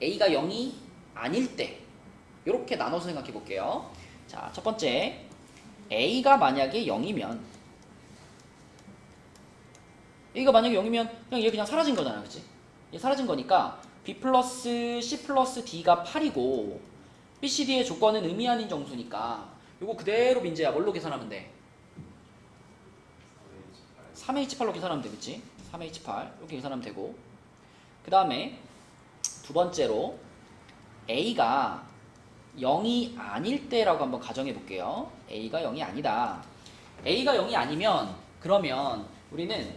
Speaker 1: A가 0이 아닐 때 이렇게 나눠서 생각해 볼게요. 자, 첫 번째, A가 만약에 0이면, A가 만약에 0이면 그냥 얘 그냥 사라진 거잖아. 그치? 얘 사라진 거니까 B 플러스 C 플러스 D가 8이고 BCD의 조건은 의미 아닌 정수니까 요거 그대로 민재야 뭘로 계산하면 돼? 3H8로 계산하면 되겠지? 3H8 이렇게 계산하면 되고, 그 다음에 두 번째로 A가 0이 아닐 때라고 한번 가정해 볼게요. A가 0이 아니다. A가 0이 아니면 그러면 우리는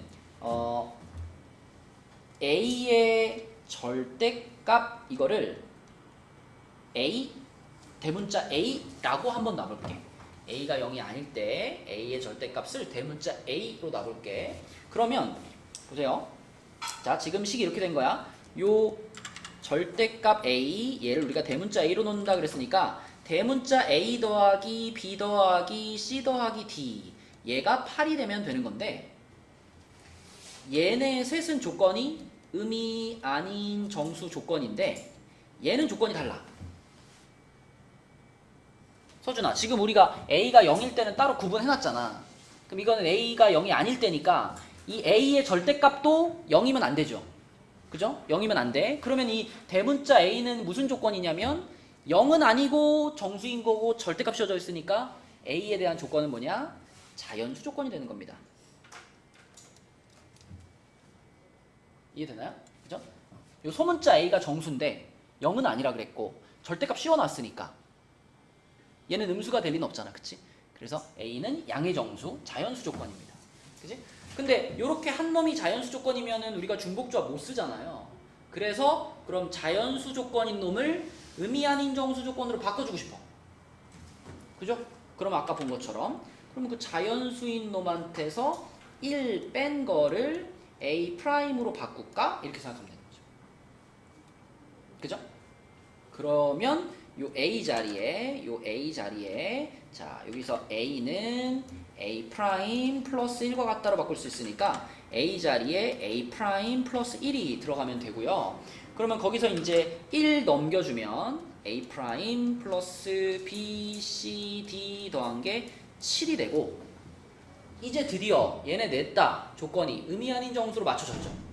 Speaker 1: A의 절대값 이거를 A 대문자 A라고 한번 놔볼게. A가 0이 아닐 때 A의 절대값을 대문자 A로 놔볼게. 그러면 보세요. 자, 지금 식이 이렇게 된 거야. 요 절대값 A, 얘를 우리가 대문자 A로 놓는다 그랬으니까 대문자 A 더하기 B 더하기 C 더하기 D, 얘가 8이 되면 되는 건데, 얘네 셋은 조건이 의미 아닌 정수 조건인데 얘는 조건이 달라. 서준아, 지금 우리가 A가 0일 때는 따로 구분해놨잖아. 그럼 이거는 A가 0이 아닐 때니까 이 A의 절대값도 0이면 안 되죠. 그죠? 0이면 안 돼. 그러면 이 대문자 A는 무슨 조건이냐면 0은 아니고 정수인 거고 절대값 씌워져 있으니까 A에 대한 조건은 뭐냐? 자연수 조건이 되는 겁니다. 이해되나요? 그죠? 요 소문자 A가 정수인데 0은 아니라 그랬고 절대값 씌워놨으니까 얘는 음수가 될 리는 없잖아. 그치? 그래서 A는 양의 정수, 자연수 조건입니다. 그치? 근데 이렇게 한 놈이 자연수 조건이면은 우리가 중복조합 못 쓰잖아요. 그래서 그럼 자연수 조건인 놈을 의미 아닌 정수 조건으로 바꿔주고 싶어. 그죠? 그럼 아까 본 것처럼 그러면 그 자연수인 놈한테서 1 뺀 거를 A'으로 바꿀까? 이렇게 생각하면 되는 거죠. 그죠? 그러면 요 A 자리에 자 여기서 A는 A 프라임 플러스 1과 같다로 바꿀 수 있으니까 A 자리에 A 프라임 플러스 1이 들어가면 되고요. 그러면 거기서 이제 1 넘겨주면 A 프라임 플러스 B, C, D 더한 게 7이 되고 이제 드디어 얘네 냈다 조건이 의미 아닌 정수로 맞춰졌죠.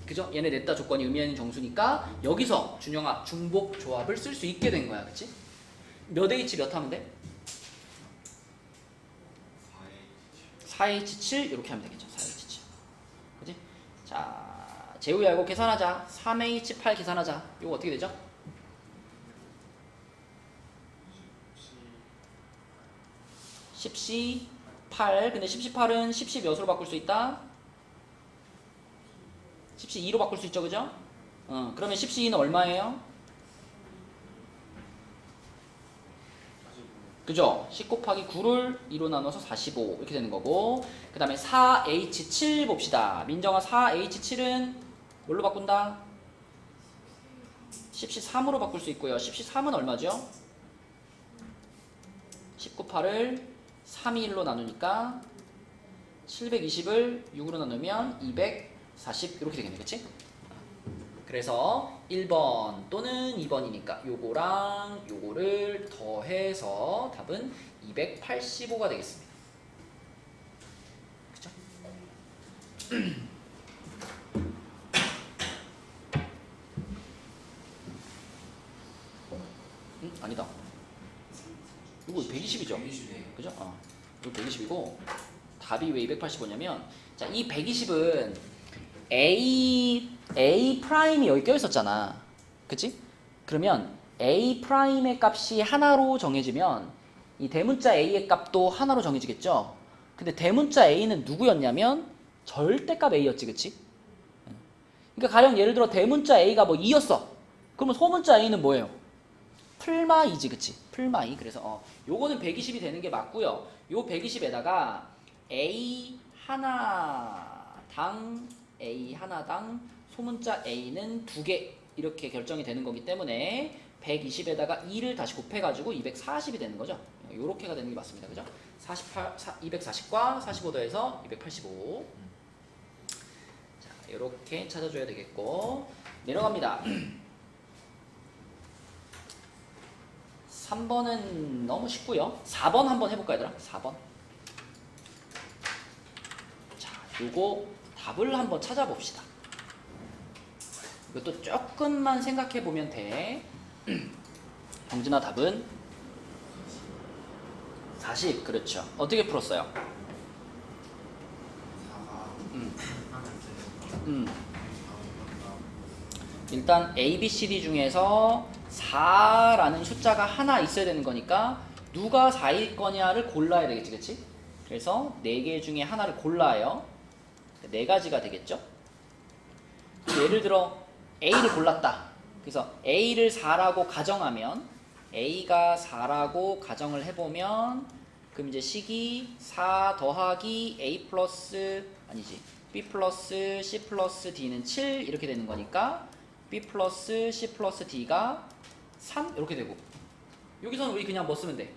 Speaker 1: 그죠? 얘네 냈다 조건이 의미 아닌 정수니까 여기서 준영아 중복 조합을 쓸 수 있게 된 거야. 그치? 몇 H 몇 하면 돼? 4H7 이렇게 하면 되겠죠. 4H7 그치? 자 재우야 이거 계산하자. 3H8 계산하자. 이거 어떻게 되죠? 10C8 근데 10C8은 10C 몇으로 바꿀 수 있다? 10C2로 바꿀 수 있죠. 그죠? 그러면 10C2는 얼마예요? 그죠? 10 곱하기 9를 2로 나눠서 45 이렇게 되는 거고 그 다음에 4H7 봅시다. 민정아 4H7은 뭘로 바꾼다? 10C3으로 바꿀 수 있고요. 10C3은 얼마죠? 10 곱하기를 3이 1로 나누니까 720을 6으로 나누면 240 이렇게 되겠네. 그치? 그래서 1번 또는 2번이니까 요거랑 요거를 더해서 답은 285가 되겠습니다. 그쵸? 아니다. 이거 120이죠? 그죠? 이거 120이고 답이 왜 285냐면 자, 이 120은 A 프라임이 여기 껴 있었잖아. 그치? 그러면 A 프라임의 값이 하나로 정해지면 이 대문자 A의 값도 하나로 정해지겠죠? 근데 대문자 A는 누구였냐면 절대값 A였지. 그치? 그러니까 가령 예를 들어 대문자 A가 뭐 2였어. 그러면 소문자 A는 뭐예요? 풀마 2지. 그치? 풀마 2. 그래서 요거는 120이 되는 게 맞고요. 요 120에다가 A 하나당 소문자 A는 2개 이렇게 결정이 되는 거기 때문에 120에다가 2를 다시 곱해가지고 240이 되는 거죠. 요렇게가 되는 게 맞습니다. 그죠? 240과 45 더해서 285. 자, 요렇게 찾아줘야 되겠고 내려갑니다. 3번은 너무 쉽고요. 4번 한번 해볼까 얘들아? 4번. 자, 요거 답을 한번 찾아봅시다. 이것도 조금만 생각해보면 돼. 경진아 답은 40. 그렇죠. 어떻게 풀었어요? 일단 A, B, C, D 중에서 4라는 숫자가 하나 있어야 되는 거니까 누가 4일 거냐를 골라야 되겠지. 그치? 그래서 4개 중에 하나를 골라요. 4가지가 되겠죠? 예를 들어 A를 골랐다. 그래서 A를 4라고 가정하면 A가 4라고 가정을 해보면 그럼 이제 식이 4 더하기 A 플러스 아니지 B 플러스 C 플러스 D는 7 이렇게 되는 거니까 B 플러스 C 플러스 D가 3 이렇게 되고 여기서는 우리 그냥 뭐 쓰면 돼?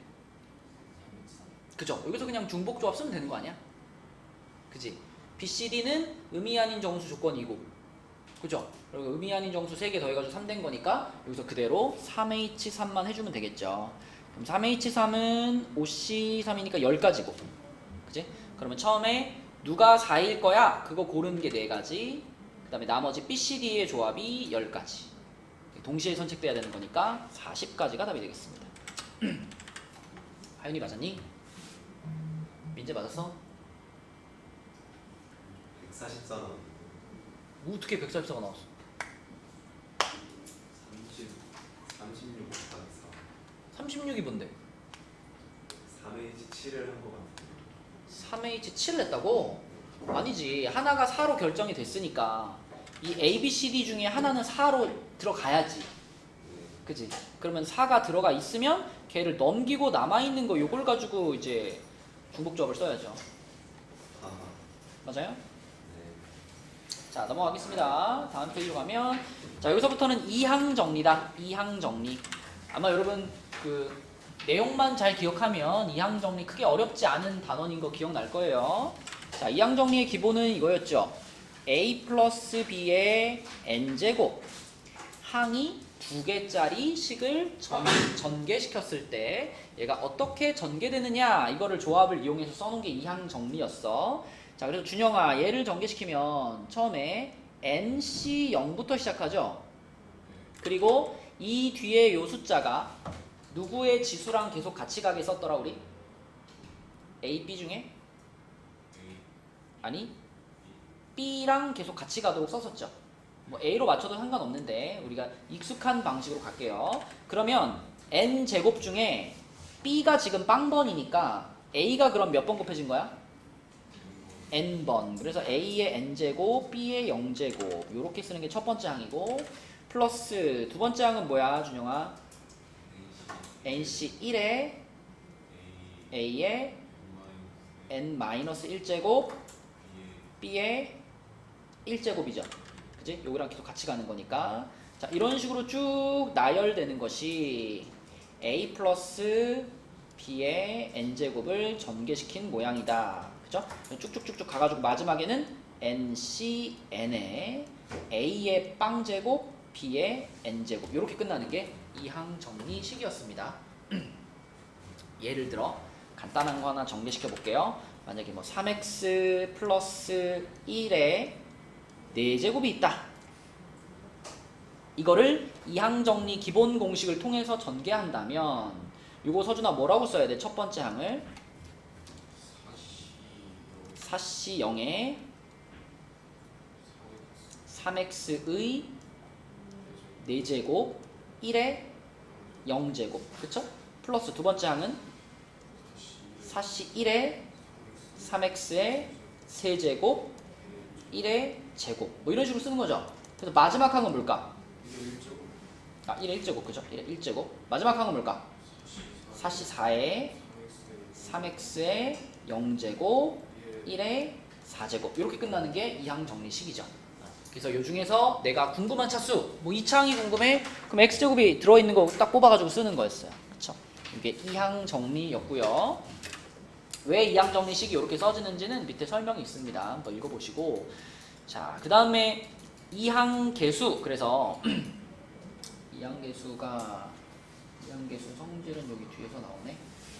Speaker 1: 그죠? 여기서 그냥 중복조합 쓰면 되는 거 아니야? 그지? B, C, D는 의미 아닌 정수 조건이고 그죠? 그리고 의미 아닌 정수 3개 더해가지고 3 된 거니까 여기서 그대로 3H3만 해주면 되겠죠. 그럼 3H3은 5C3이니까 10가지고 그지? 그러면 처음에 누가 4일 거야? 그거 고르는 게 4가지 그 다음에 나머지 BCD의 조합이 10가지. 동시에 선택돼야 되는 거니까 40가지가 답이 되겠습니다. 하윤이 맞았니? 민재 맞았어?
Speaker 2: 144 나왔는데
Speaker 1: 어떻게 144가 나왔어?
Speaker 2: 36 곱하기
Speaker 1: 36이 뭔데?
Speaker 2: 4 3H 7을 한 거 같은데
Speaker 1: 3H 7을 했다고? 아니지. 하나가 4로 결정이 됐으니까 이 A, B, C, D 중에 하나는 4로 들어가야지. 그지? 그러면 4가 들어가 있으면 걔를 넘기고 남아있는 거 요걸 가지고 이제 중복조합을 써야죠.
Speaker 2: 아,
Speaker 1: 맞아요?
Speaker 2: 네.
Speaker 1: 자, 넘어가겠습니다. 다음 페이지로 가면 자, 여기서부터는 이항 정리다. 이항 정리. 아마 여러분 그 내용만 잘 기억하면 이항 정리 크게 어렵지 않은 단원인 거 기억날 거예요. 자, 이항 정리의 기본은 이거였죠. A 플러스 B의 n제곱 항이 2개짜리 식을 전개시켰을 때 얘가 어떻게 전개되느냐 이거를 조합을 이용해서 써놓은 게 이항 정리였어. 자, 그래서 준영아 얘를 전개시키면 처음에 NC0부터 시작하죠. 그리고 이 뒤에 요 숫자가 누구의 지수랑 계속 같이 가게 썼더라 우리? A, B 중에? 아니 B랑 계속 같이 가도록 썼었죠. 뭐 A로 맞춰도 상관없는데 우리가 익숙한 방식으로 갈게요. 그러면 N제곱 중에 B가 지금 빵번이니까 A가 그럼 몇 번 곱해진 거야? N번. 그래서 A의 N제곱, B의 0제곱 요렇게 쓰는 게 첫 번째 항이고 플러스 두 번째 항은 뭐야 준영아? NC1에 A의 N-1제곱 B의 1제곱이죠. 그지? 요거랑 계속 같이 가는 거니까. 자, 이런 식으로 쭉 나열되는 것이 A 플러스 B의 N제곱을 전개시킨 모양이다. 그죠? 쭉쭉쭉쭉 가가지고 마지막에는 NCN에 A의 빵제곱, B의 N제곱 요렇게 끝나는 게 이항 정리식이었습니다. 예를 들어 간단한 거 하나 정리시켜 볼게요. 만약에 뭐 3x 플러스 1에 4제곱이 있다. 이거를 이항 정리 기본 공식을 통해서 전개한다면 이거 서준아 뭐라고 써야 돼? 첫 번째 항을 사시 0에 3x의 4제곱 1에 0제곱 그쵸? 플러스 두 번째 항은 사시 1에 3x의 세제곱 1의 제곱 뭐 이런 식으로 쓰는 거죠. 그래서 마지막 항은 뭘까? 1의 1제곱 그죠? 1의 1제곱 마지막 항은 뭘까? 사시 4에 3x의 0제곱 1의 4제곱 이렇게 끝나는 게 이항 정리식이죠. 그래서 요 중에서 내가 궁금한 차수 뭐 2차항이 궁금해? 그럼 x제곱이 들어있는 거 딱 뽑아가지고 쓰는 거였어요. 그쵸? 이게 이항 정리였고요. 왜 이항 정리식이 이렇게 써지는지는 밑에 설명이 있습니다. 한번 읽어보시고 자, 그 다음에 이항 계수 그래서 이항 계수 성질은 여기 뒤에서 나오네.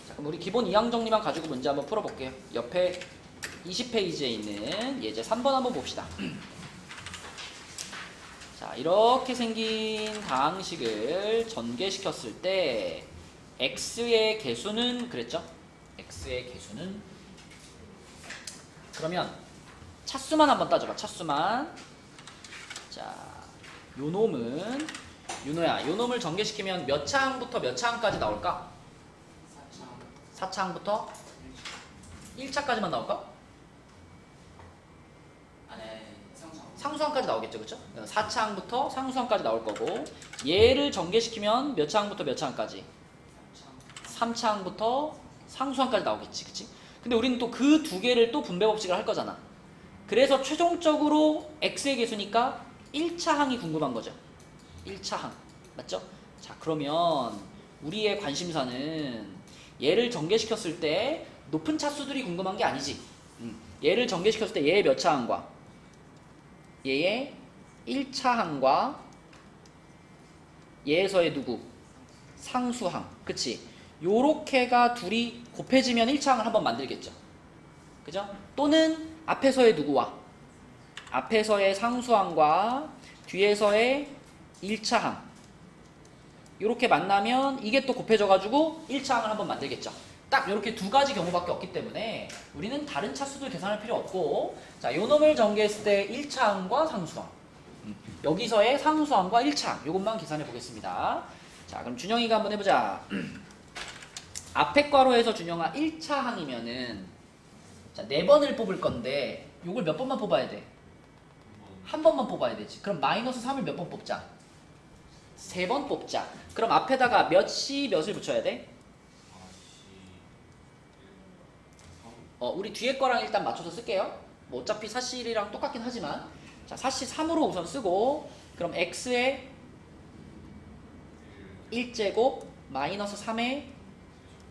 Speaker 1: 자, 그럼 우리 기본 이항 정리만 가지고 문제 한번 풀어볼게요. 옆에 20페이지에 있는 예제 3번 한번 봅시다. 자, 이렇게 생긴 다항식을 전개시켰을 때 x의 개수는 그랬죠? x의 개수는 그러면 차수만 한번 따져봐. 차수만. 자, 요 놈은 윤호야, 요 놈을 전개시키면 몇 차항부터 몇 차항까지 나올까? 4차항부터 1차까지만 나올까? 상수항까지 나오겠죠, 그쵸? 4차항부터 상수항까지 나올 거고 얘를 전개시키면 몇 차항부터 몇 차항까지? 3차항부터 상수항까지 나오겠지, 그치? 근데 우리는 또 그 두 개를 또 분배 법칙을 할 거잖아. 그래서 최종적으로 x의 개수니까 1차항이 궁금한 거죠. 1차항, 맞죠? 자, 그러면 우리의 관심사는 얘를 전개시켰을 때 높은 차수들이 궁금한 게 아니지. 얘를 전개시켰을 때 얘의 몇 차항과 얘의 1차항과 얘에서의 누구? 상수항. 그치? 요렇게가 둘이 곱해지면 1차항을 한번 만들겠죠. 그죠? 또는 앞에서의 누구와 앞에서의 상수항과 뒤에서의 1차항 이렇게 만나면 이게 또 곱해져가지고 1차항을 한번 만들겠죠. 딱 이렇게 두 가지 경우밖에 없기 때문에 우리는 다른 차수들 계산할 필요 없고, 자, 요 놈을 전개했을 때 1차항과 상수항, 여기서의 상수항과 1차항 요것만 계산해 보겠습니다. 자, 그럼 준영이가 한번 해보자. 앞에 괄호에서 준영아 1차항이면은 자, 4번을 뽑을 건데 요걸 몇 번만 뽑아야 돼? 한 번만 뽑아야 되지. 그럼 마이너스 3을 몇 번 뽑자? 3번 뽑자. 그럼 앞에다가 몇시 몇을 붙여야 돼? 우리 뒤에 거랑 일단 맞춰서 쓸게요. 뭐 어차피 사실이랑 똑같긴 하지만, 자, 사실 3으로 우선 쓰고, 그럼 x의 1제곱 마이너스 3의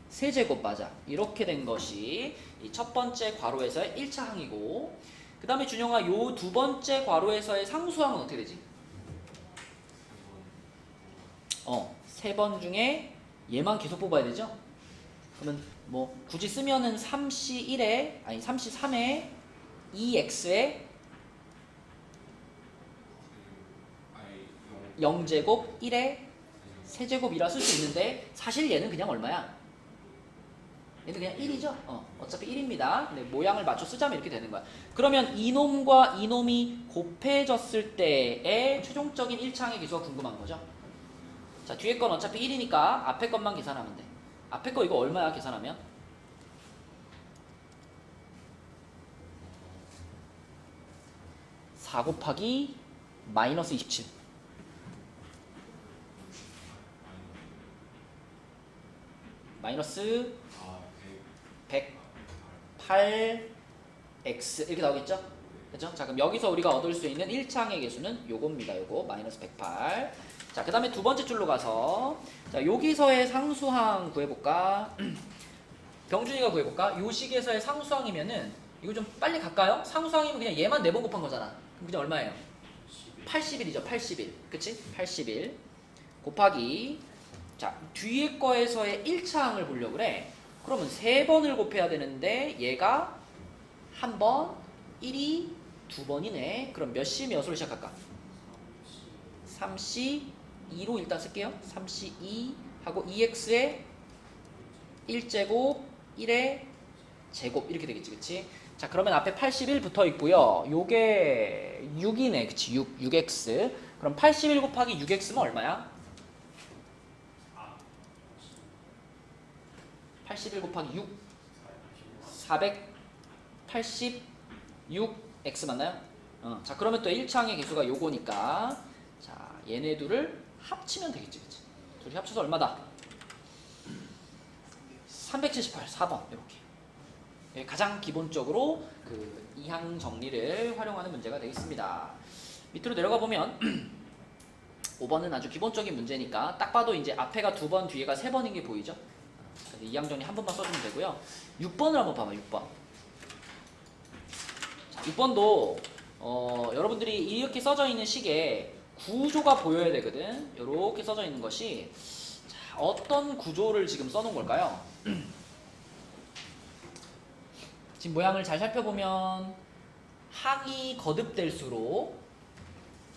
Speaker 1: 세제곱 맞아. 이렇게 된 것이 이 첫 번째 괄호에서의 1차항이고, 그 다음에 준영아 요 두 번째 괄호에서의 상수항은 어떻게 되지? 3번 중에 얘만 계속 뽑아야 되죠? 그러면 뭐 굳이 쓰면은 3C1에 아니 3C3에 2x에 0제곱 1에 세제곱이라 쓸 수 있는데 사실 얘는 그냥 얼마야? 얘는 그냥 1이죠? 어차피 1입니다. 근데 모양을 맞춰 쓰자면 이렇게 되는 거야. 그러면 이놈과 이놈이 곱해졌을 때의 최종적인 1차항의 기수가 궁금한 거죠? 자, 뒤에 건 어차피 1이니까 앞에 것만 계산하면 돼. 앞에 거 이거 얼마야 계산하면? 4 곱하기 마이너스 27. 마이너스 108x 이렇게 나오겠죠? 그죠? 자, 그럼 여기서 우리가 얻을 수 있는 1차항의 개수는 요겁니다. 요거 마이너스 108. 자, 그 다음에 두 번째 줄로 가서 자, 여기서의 상수항 구해볼까? 병준이가 구해볼까? 요 식에서의 상수항이면은 이거 좀 빨리 갈까요? 상수항이면 그냥 얘만 4번 곱한 거잖아. 그럼 그냥 얼마예요? 81이죠. 81. 그치? 81 곱하기, 자, 뒤에 거에서의 1차항을 보려고 그래. 그러면 3번을 곱해야 되는데 얘가 한 번, 1이 2번이네. 그럼 몇 시 몇으로 시작할까? 3C 2로 일단 쓸게요. 3C 2 하고 2x에 1제곱 1의 제곱 이렇게 되겠지. 그치? 자, 그러면 앞에 81 붙어 있고요. 요게 6이네. 그치? 6x. 그럼 81 곱하기 6x는 얼마야? 81 곱하기 6 486x 맞나요? 자, 그러면 또 1차항의 개수가 요거니까, 자, 얘네 둘을 합치면 되겠지. 그치? 둘이 합쳐서 얼마다? 378 4번 이렇게. 가장 기본적으로 그 이항 정리를 활용하는 문제가 되겠습니다. 밑으로 내려가 보면 5번은 아주 기본적인 문제니까 딱 봐도 이제 앞에가 2번 뒤에가 3번인 게 보이죠? 이항 정리 한 번만 써주면 되고요. 6번을 한번 봐봐. 6번. 자, 6번도 여러분들이 이렇게 써져 있는 식에 구조가 보여야 되거든. 이렇게 써져 있는 것이, 자, 어떤 구조를 지금 써놓은 걸까요? 지금 모양을 잘 살펴보면 항이 거듭될수록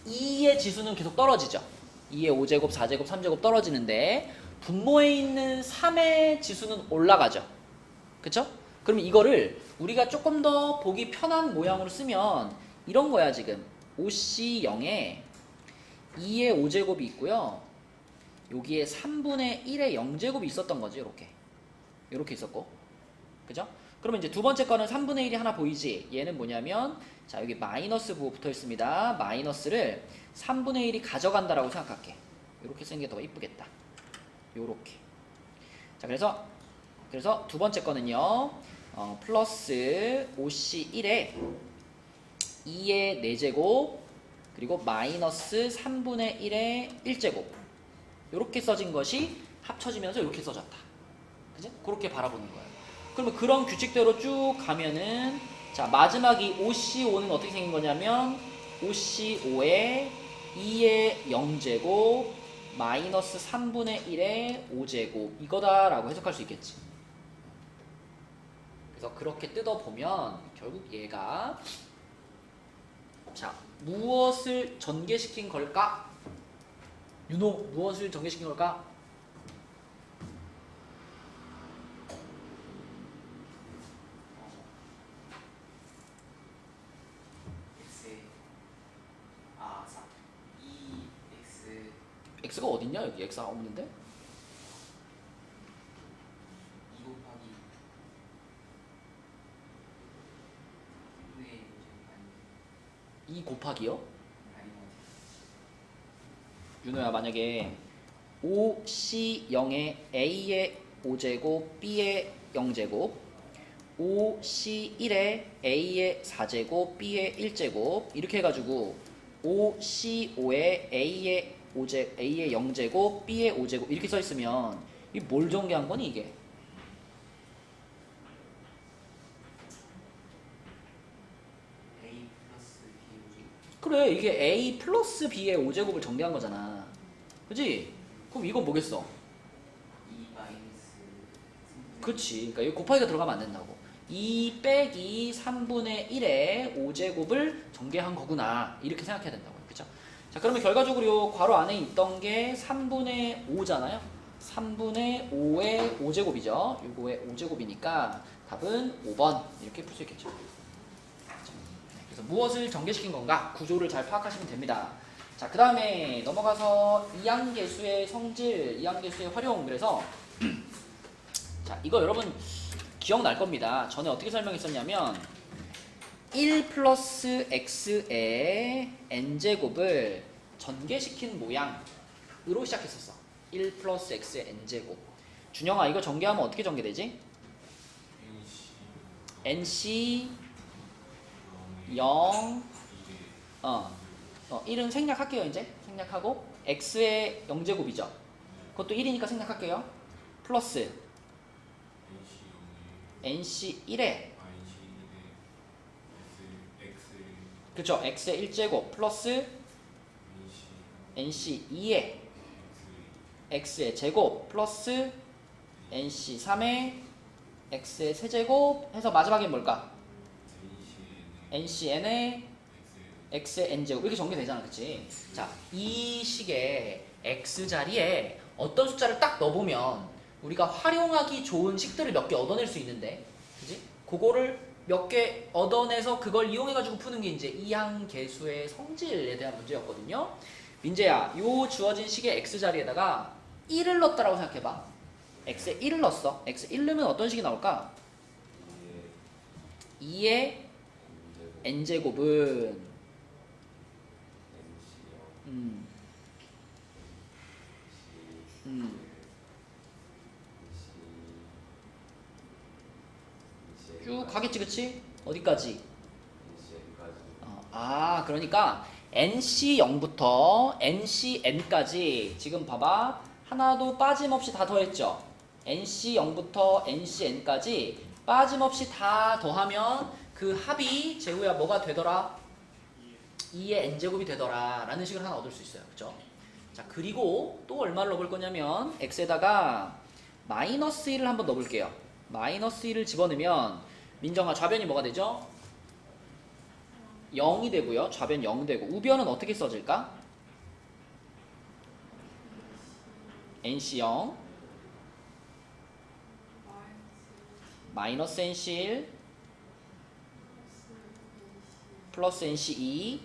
Speaker 1: 2의 지수는 계속 떨어지죠. 2의 5제곱, 4제곱, 3제곱 떨어지는데 분모에 있는 3의 지수는 올라가죠. 그쵸? 그럼 이거를 우리가 조금 더 보기 편한 모양으로 쓰면 이런 거야. 지금 OC0에 2의 5제곱이 있고요. 여기에 3분의 1의 0제곱이 있었던 거지. 이렇게 있었고. 그죠? 그러면 이제 두 번째 거는 3분의 1이 하나 보이지? 얘는 뭐냐면, 자, 여기 마이너스 부호 붙어 있습니다. 마이너스를 3분의 1이 가져간다라고 생각할게. 이렇게 쓰는 게 더 이쁘겠다. 요렇게. 자, 그래서 두 번째 거는요, 플러스 OC1에 2의 4제곱 그리고 마이너스 3분의 1의 1제곱 요렇게 써진 것이 합쳐지면서 이렇게 써졌다. 그지? 그렇게 바라보는 거예요. 그러면 그런 규칙대로 쭉 가면은, 자, 마지막 이 OC5는 어떻게 생긴 거냐면 OC5에 2의 0제곱 마이너스 3분의 1의 5제곱 이거다라고 해석할 수 있겠지. 그래서 그렇게 뜯어보면 결국 얘가 자, 무엇을 전개시킨 걸까? 윤호, 무엇을 전개시킨 걸까? x가 어딨냐? 여기 x가 없는데? 2 곱하기요? 윤호야, 만약에 5C0에 A의 5제곱, B의 0제곱, 5C1에 A의 4제곱, B의 1제곱 이렇게 해가지고 5C5에 A의 0제곱, B의 5제곱 이렇게 써있으면 이게 뭘 전개한 거니 이게? 그래, 이게 A 플러스 B의 5제곱을 전개한 거잖아. 그치? 그럼 이건 뭐겠어? 그치. 그러니까 여기 곱하기가 들어가면 안 된다고. 2 빼기 3분의 1의 5제곱을 전개한 거구나. 이렇게 생각해야 된다고. 그쵸? 자, 그러면 결과적으로 요 괄호 안에 있던 게 3분의 5잖아요. 3분의 5의 5제곱이죠. 요거의 5제곱이니까 답은 5번. 이렇게 풀 수 있겠죠. 그래서 무엇을 전개시킨 건가? 구조를 잘 파악하시면 됩니다. 자, 그 다음에 넘어가서 이항계수의 성질, 이항계수의 활용. 그래서 자, 이거 여러분 기억날 겁니다. 전에 어떻게 설명했었냐면 1 플러스 x의 n제곱을 전개시킨 모양으로 시작했었어. 1 플러스 x의 n제곱. 준영아, 이거 전개하면 어떻게 전개되지? nc 0 1은 생략할게요. 이제 생략하고 x의 0제곱이죠. 그것도 1이니까 생략할게요. 플러스 nc 1에 그쵸, x의 1제곱 플러스 nc 2에 x의 제곱 플러스 nc 3에 x의 세제곱 해서 마지막에 뭘까? ncn에 x의 n제곱 이렇게 전개되잖아. 그치? 자, 이 식의 x자리에 어떤 숫자를 딱 넣어보면 우리가 활용하기 좋은 식들을 몇 개 얻어낼 수 있는데, 그치? 그거를 몇 개 얻어내서 그걸 이용해가지고 푸는 게 이제 이항계수의 성질에 대한 문제였거든요. 민재야, 요 주어진 식의 x자리에다가 1을 넣었다라고 생각해봐. x에 1을 넣었어. x에 1 넣으면 어떤 식이 나올까? 2의 n제곱은 쭉 가겠지, 그치? 어디까지? 그러니까 NC0부터 NCN까지 지금 봐봐. 하나도 빠짐없이 다 더했죠? NC0부터 NCN까지 빠짐없이 다 더하면 그 합이 재우야 뭐가 되더라? 2의 n제곱이 되더라 라는 식을 하나 얻을 수 있어요. 그쵸? 자, 그리고 또 얼마를 넣어볼 거냐면 x에다가 마이너스 1을 한번 넣어볼게요. 마이너스 1을 집어넣으면 민정아, 좌변이 뭐가 되죠? 0이 되고요. 좌변 0 되고. 우변은 어떻게 써질까? NC0 마이너스 NC1 플러스 NC2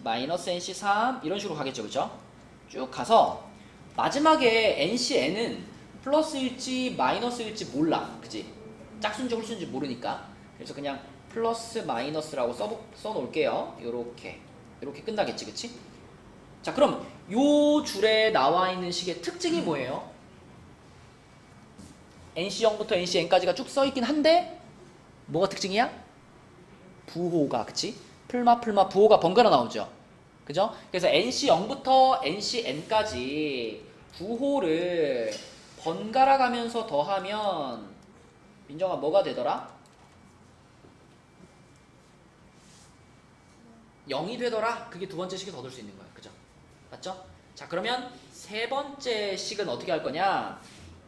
Speaker 1: 마이너스 NC3 이런 식으로 가겠죠. 그쵸? 쭉 가서 마지막에 NCN은 플러스일지 마이너스일지 몰라. 그치? 짝수인지 홀수인지 모르니까. 그래서 그냥 플러스 마이너스라고 써놓을게요. 요렇게 끝나겠지. 그치? 자, 그럼 요 줄에 나와 있는 식의 특징이 뭐예요? NC0부터 NCN까지가 쭉 써있긴 한데 뭐가 특징이야? 부호가, 그치? 풀마 부호가 번갈아 나오죠. 그죠? 그래서 NC0부터 NCN까지 부호를 번갈아 가면서 더하면 민정아 뭐가 되더라? 0이 되더라. 그게 두 번째 식에서 얻을 수 있는 거예요. 그죠? 맞죠? 자, 그러면 세 번째 식은 어떻게 할 거냐?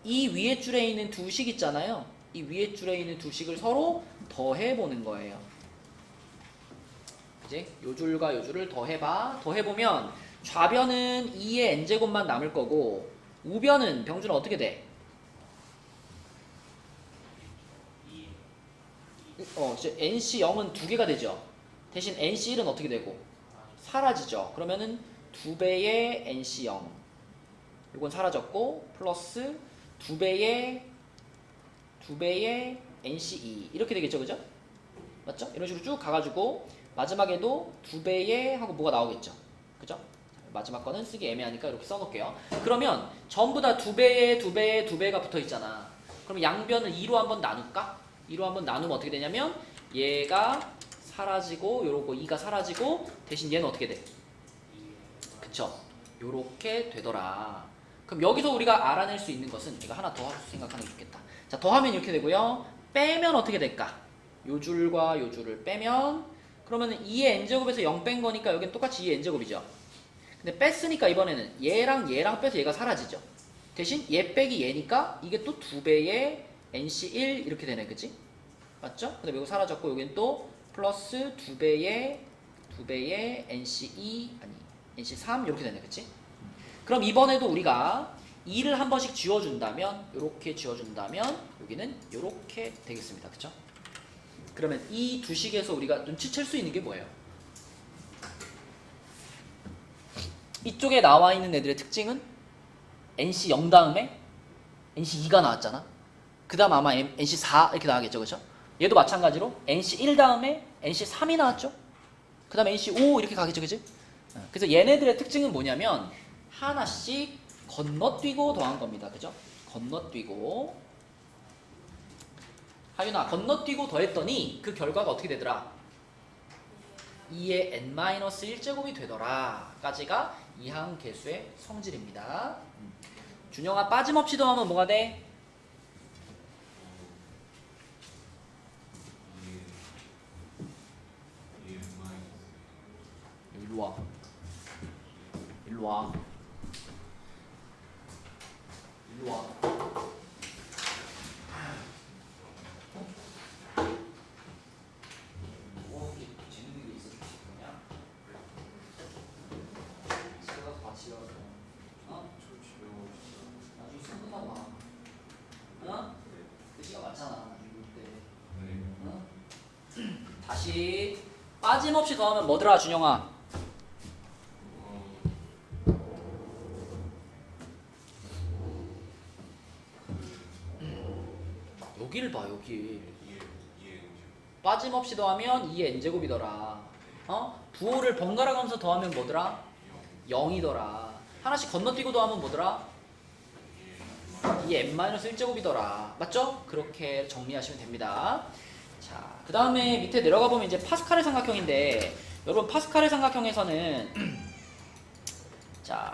Speaker 1: 이 위에 줄에 있는 두 식 있잖아요. 이 위에 줄에 있는 두 식을 서로 더해보는 거예요. 이제 요 줄과 요 줄을 더해봐. 더해보면 좌변은 2의 n제곱만 남을 거고 우변은 병준은 어떻게 돼? 이제 NC0은 2개가 되죠. 대신 NC1은 어떻게 되고? 사라지죠. 그러면은 2배의 NC0 이건 사라졌고 플러스 2배의 NC2 이렇게 되겠죠. 그죠? 맞죠? 이런 식으로 쭉 가가지고 마지막에도 2배의 하고 뭐가 나오겠죠. 그죠? 마지막 거는 쓰기 애매하니까 이렇게 써놓을게요. 그러면 전부 다 2배가 붙어 있잖아. 그럼 양변을 2로 한번 나눌까? 2로 한번 나누면 어떻게 되냐면 얘가 사라지고 요러고 2가 사라지고 대신 얘는 어떻게 돼? 그쵸? 요렇게 되더라. 그럼 여기서 우리가 알아낼 수 있는 것은 이거 하나 더 생각하는 게 좋겠다. 자, 더하면 이렇게 되고요. 빼면 어떻게 될까? 요 줄과 요 줄을 빼면 그러면 2의 n제곱에서 0 뺀 거니까 여기는 똑같이 2의 n제곱이죠. 근데 뺐으니까 이번에는 얘랑 빼서 얘가 사라지죠. 대신 얘 빼기 얘니까 이게 또 2배의 NC1 이렇게 되네. 그치? 맞죠? 근데 이거 사라졌고 여기는 또 플러스 2배의 NC2 아니 NC3 이렇게 되네. 그치? 그럼 이번에도 우리가 2를 한 번씩 지워준다면 이렇게 지워준다면 여기는 이렇게 되겠습니다. 그쵸? 그러면 이 두 식에서 우리가 눈치챌 수 있는 게 뭐예요? 이쪽에 나와 있는 애들의 특징은 NC0 다음에 NC2가 나왔잖아. 그 다음 아마 NC4 이렇게 나가겠죠. 그죠? 얘도 마찬가지로 NC1 다음에 NC3이 나왔죠. 그 다음에 NC5 이렇게 가겠죠. 그치? 그래서 얘네들의 특징은 뭐냐면 하나씩 건너뛰고 더한 겁니다. 그죠? 건너뛰고. 하윤아, 건너뛰고 더했더니 그 결과가 어떻게 되더라? 2의 n-1제곱이 되더라 까지가 이항계수의 성질입니다. 준영아, 빠짐없이 더하면 뭐가 돼? 일로와 일로와 일로와. 뭐 이렇게 재밌는 게 있어 주실 거냐? 집에 가서 같이 가서 나중에 승부 타고 와. 어? 그 시간 많잖아. 어? 다시 빠짐없이 더하면 뭐더라 준영아? 여기를 봐. 여기 빠짐없이 더하면 2의 n제곱이더라. 부호를 번갈아 가면서 더하면 뭐더라? 0이더라. 하나씩 건너뛰고 더하면 뭐더라? 2의 n-1제곱이더라. 맞죠? 그렇게 정리하시면 됩니다. 자, 그 다음에 밑에 내려가 보면 이제 파스칼의 삼각형인데, 여러분 파스칼의 삼각형에서는 자,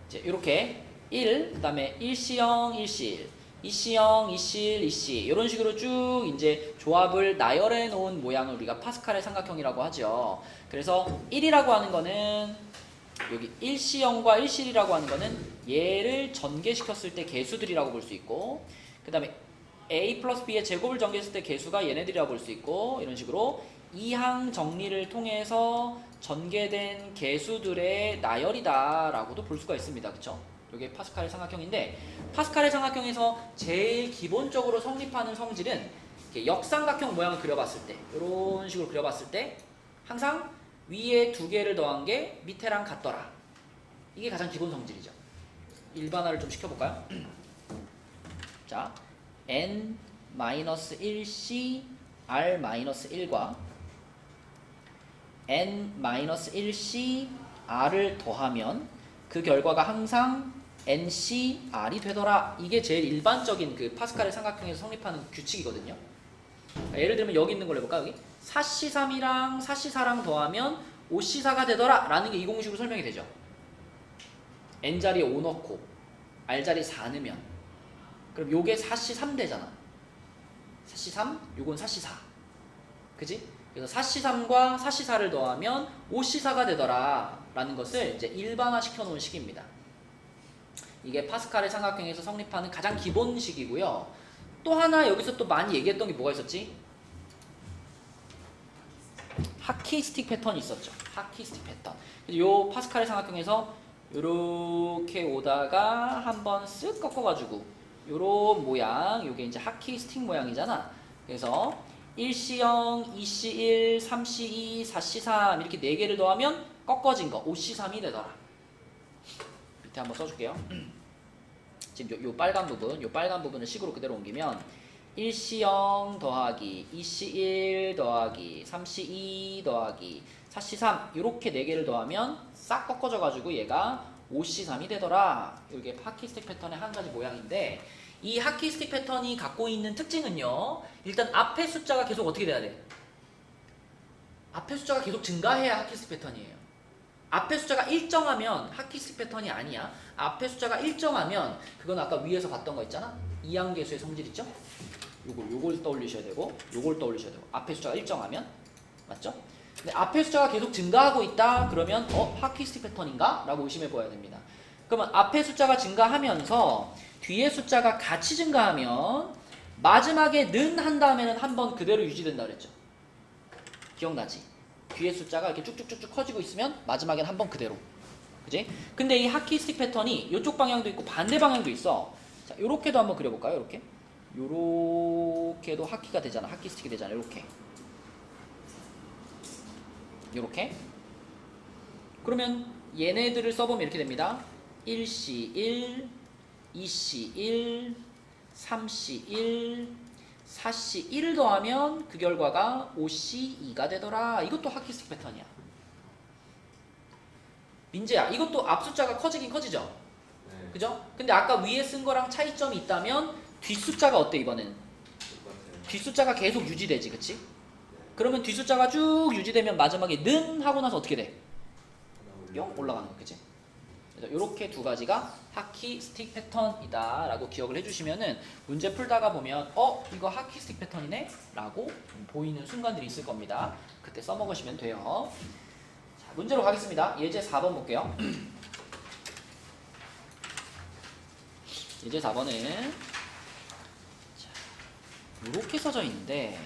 Speaker 1: 이제 이렇게 1, 그 다음에 1C0, 1C1, 2C0, 2C1, 2C 이런 식으로 쭉 이제 조합을 나열해 놓은 모양을 우리가 파스칼의 삼각형이라고 하죠. 그래서 1이라고 하는 거는 여기 1C0과 1C1이라고 하는 거는 얘를 전개시켰을 때 개수들이라고 볼 수 있고, 그 다음에 A 플러스 B의 제곱을 전개했을 때 개수가 얘네들이라고 볼 수 있고, 이런 식으로 이항 정리를 통해서 전개된 개수들의 나열이다 라고도 볼 수가 있습니다. 그쵸? 이게 파스칼의 삼각형인데, 파스칼의 삼각형에서 제일 기본적으로 성립하는 성질은 이렇게 역삼각형 모양을 그려봤을 때, 이런 식으로 그려봤을 때 항상 위에 두 개를 더한 게 밑에랑 같더라. 이게 가장 기본 성질이죠. 일반화를 좀 시켜볼까요? 자, n-1c r-1과 n-1c r을 더하면 그 결과가 항상 NCR이 되더라. 이게 제일 일반적인 그 파스칼의 삼각형에서 성립하는 규칙이거든요. 예를 들면 여기 있는 걸 해볼까? 여기 4C3이랑 4C4랑 더하면 5C4가 되더라 라는 게 이 공식으로 설명이 되죠. N자리에 5 넣고 R자리에 4 넣으면 그럼 요게 4C3 되잖아. 4C3, 요건 4C4 그지? 그래서 4C3과 4C4를 더하면 5C4가 되더라 라는 것을 이제 일반화 시켜놓은 식입니다. 이게 파스칼의 삼각형에서 성립하는 가장 기본식이고요. 또 하나 여기서 또 많이 얘기했던 게 뭐가 있었지? 하키 스틱 패턴이 있었죠. 하키 스틱 패턴. 요 파스칼의 삼각형에서 요렇게 오다가 한번 쓱 꺾어가지고 요런 모양, 요게 이제 하키 스틱 모양이잖아. 그래서 1C0, 2C1, 3C2, 4C3 이렇게 4개를 더하면 꺾어진 거 5C3이 되더라. 밑에 한번 써줄게요. 지금 요 빨간 부분을 식으로 그대로 옮기면 1C0 더하기 2C1 더하기 3C2 더하기 4C3 이렇게 4개를 더하면 싹 꺾어져 가지고 얘가 5C3이 되더라. 이게 하키스틱 패턴의 한 가지 모양인데, 이 하키스틱 패턴이 갖고 있는 특징은요, 일단 앞에 숫자가 계속 어떻게 돼야 돼? 앞에 숫자가 계속 증가해야 하키스틱 패턴이에요. 앞에 숫자가 일정하면 하키스틱 패턴이 아니야. 앞에 숫자가 일정하면 그건 아까 위에서 봤던 거 있잖아. 이항계수의 성질 있죠? 요걸 떠올리셔야 되고, 요걸 떠올리셔야 되고. 앞에 숫자가 일정하면, 맞죠? 근데 앞에 숫자가 계속 증가하고 있다 그러면 하키스틱 패턴인가? 라고 의심해 보아야 됩니다. 그러면 앞에 숫자가 증가하면서 뒤에 숫자가 같이 증가하면 마지막에 는 한 다음에는 한번 그대로 유지된다 그랬죠. 기억나지? 뒤에 숫자가 이렇게 쭉쭉쭉쭉 커지고 있으면 마지막엔 한번 그대로. 그지? 근데 이 하키스틱 패턴이 이쪽 방향도 있고 반대 방향도 있어. 자, 요렇게도 한번 그려볼까요? 요렇게. 요렇게도 하키가 되잖아. 하키스틱이 되잖아. 요렇게. 요렇게. 그러면 얘네들을 써보면 이렇게 됩니다. 1C1, 2C1, 3C1, 4C1을 더하면 그 결과가 5C2가 되더라. 이것도 하키스틱 패턴이야. 민재야, 이것도 앞 숫자가 커지긴 커지죠?
Speaker 2: 네.
Speaker 1: 그죠? 근데 아까 위에 쓴 거랑 차이점이 있다면 뒷숫자가 어때 이번엔?
Speaker 2: 똑같아요. 뒷숫자가
Speaker 1: 뒷숫자가 계속 유지되지, 그치? 그러면 뒷숫자가 쭉 유지되면 마지막에 는 하고 나서 어떻게 돼? 뿅 올라가는 거, 그치? 그래서 이렇게 두 가지가 하키 스틱 패턴이다 라고 기억을 해주시면은 문제 풀다가 보면 이거 하키 스틱 패턴이네? 라고 보이는 순간들이 있을 겁니다. 그때 써먹으시면 돼요. 자, 문제로 가겠습니다. 예제 4번 볼게요. 예제 4번은 이렇게 써져 있는데,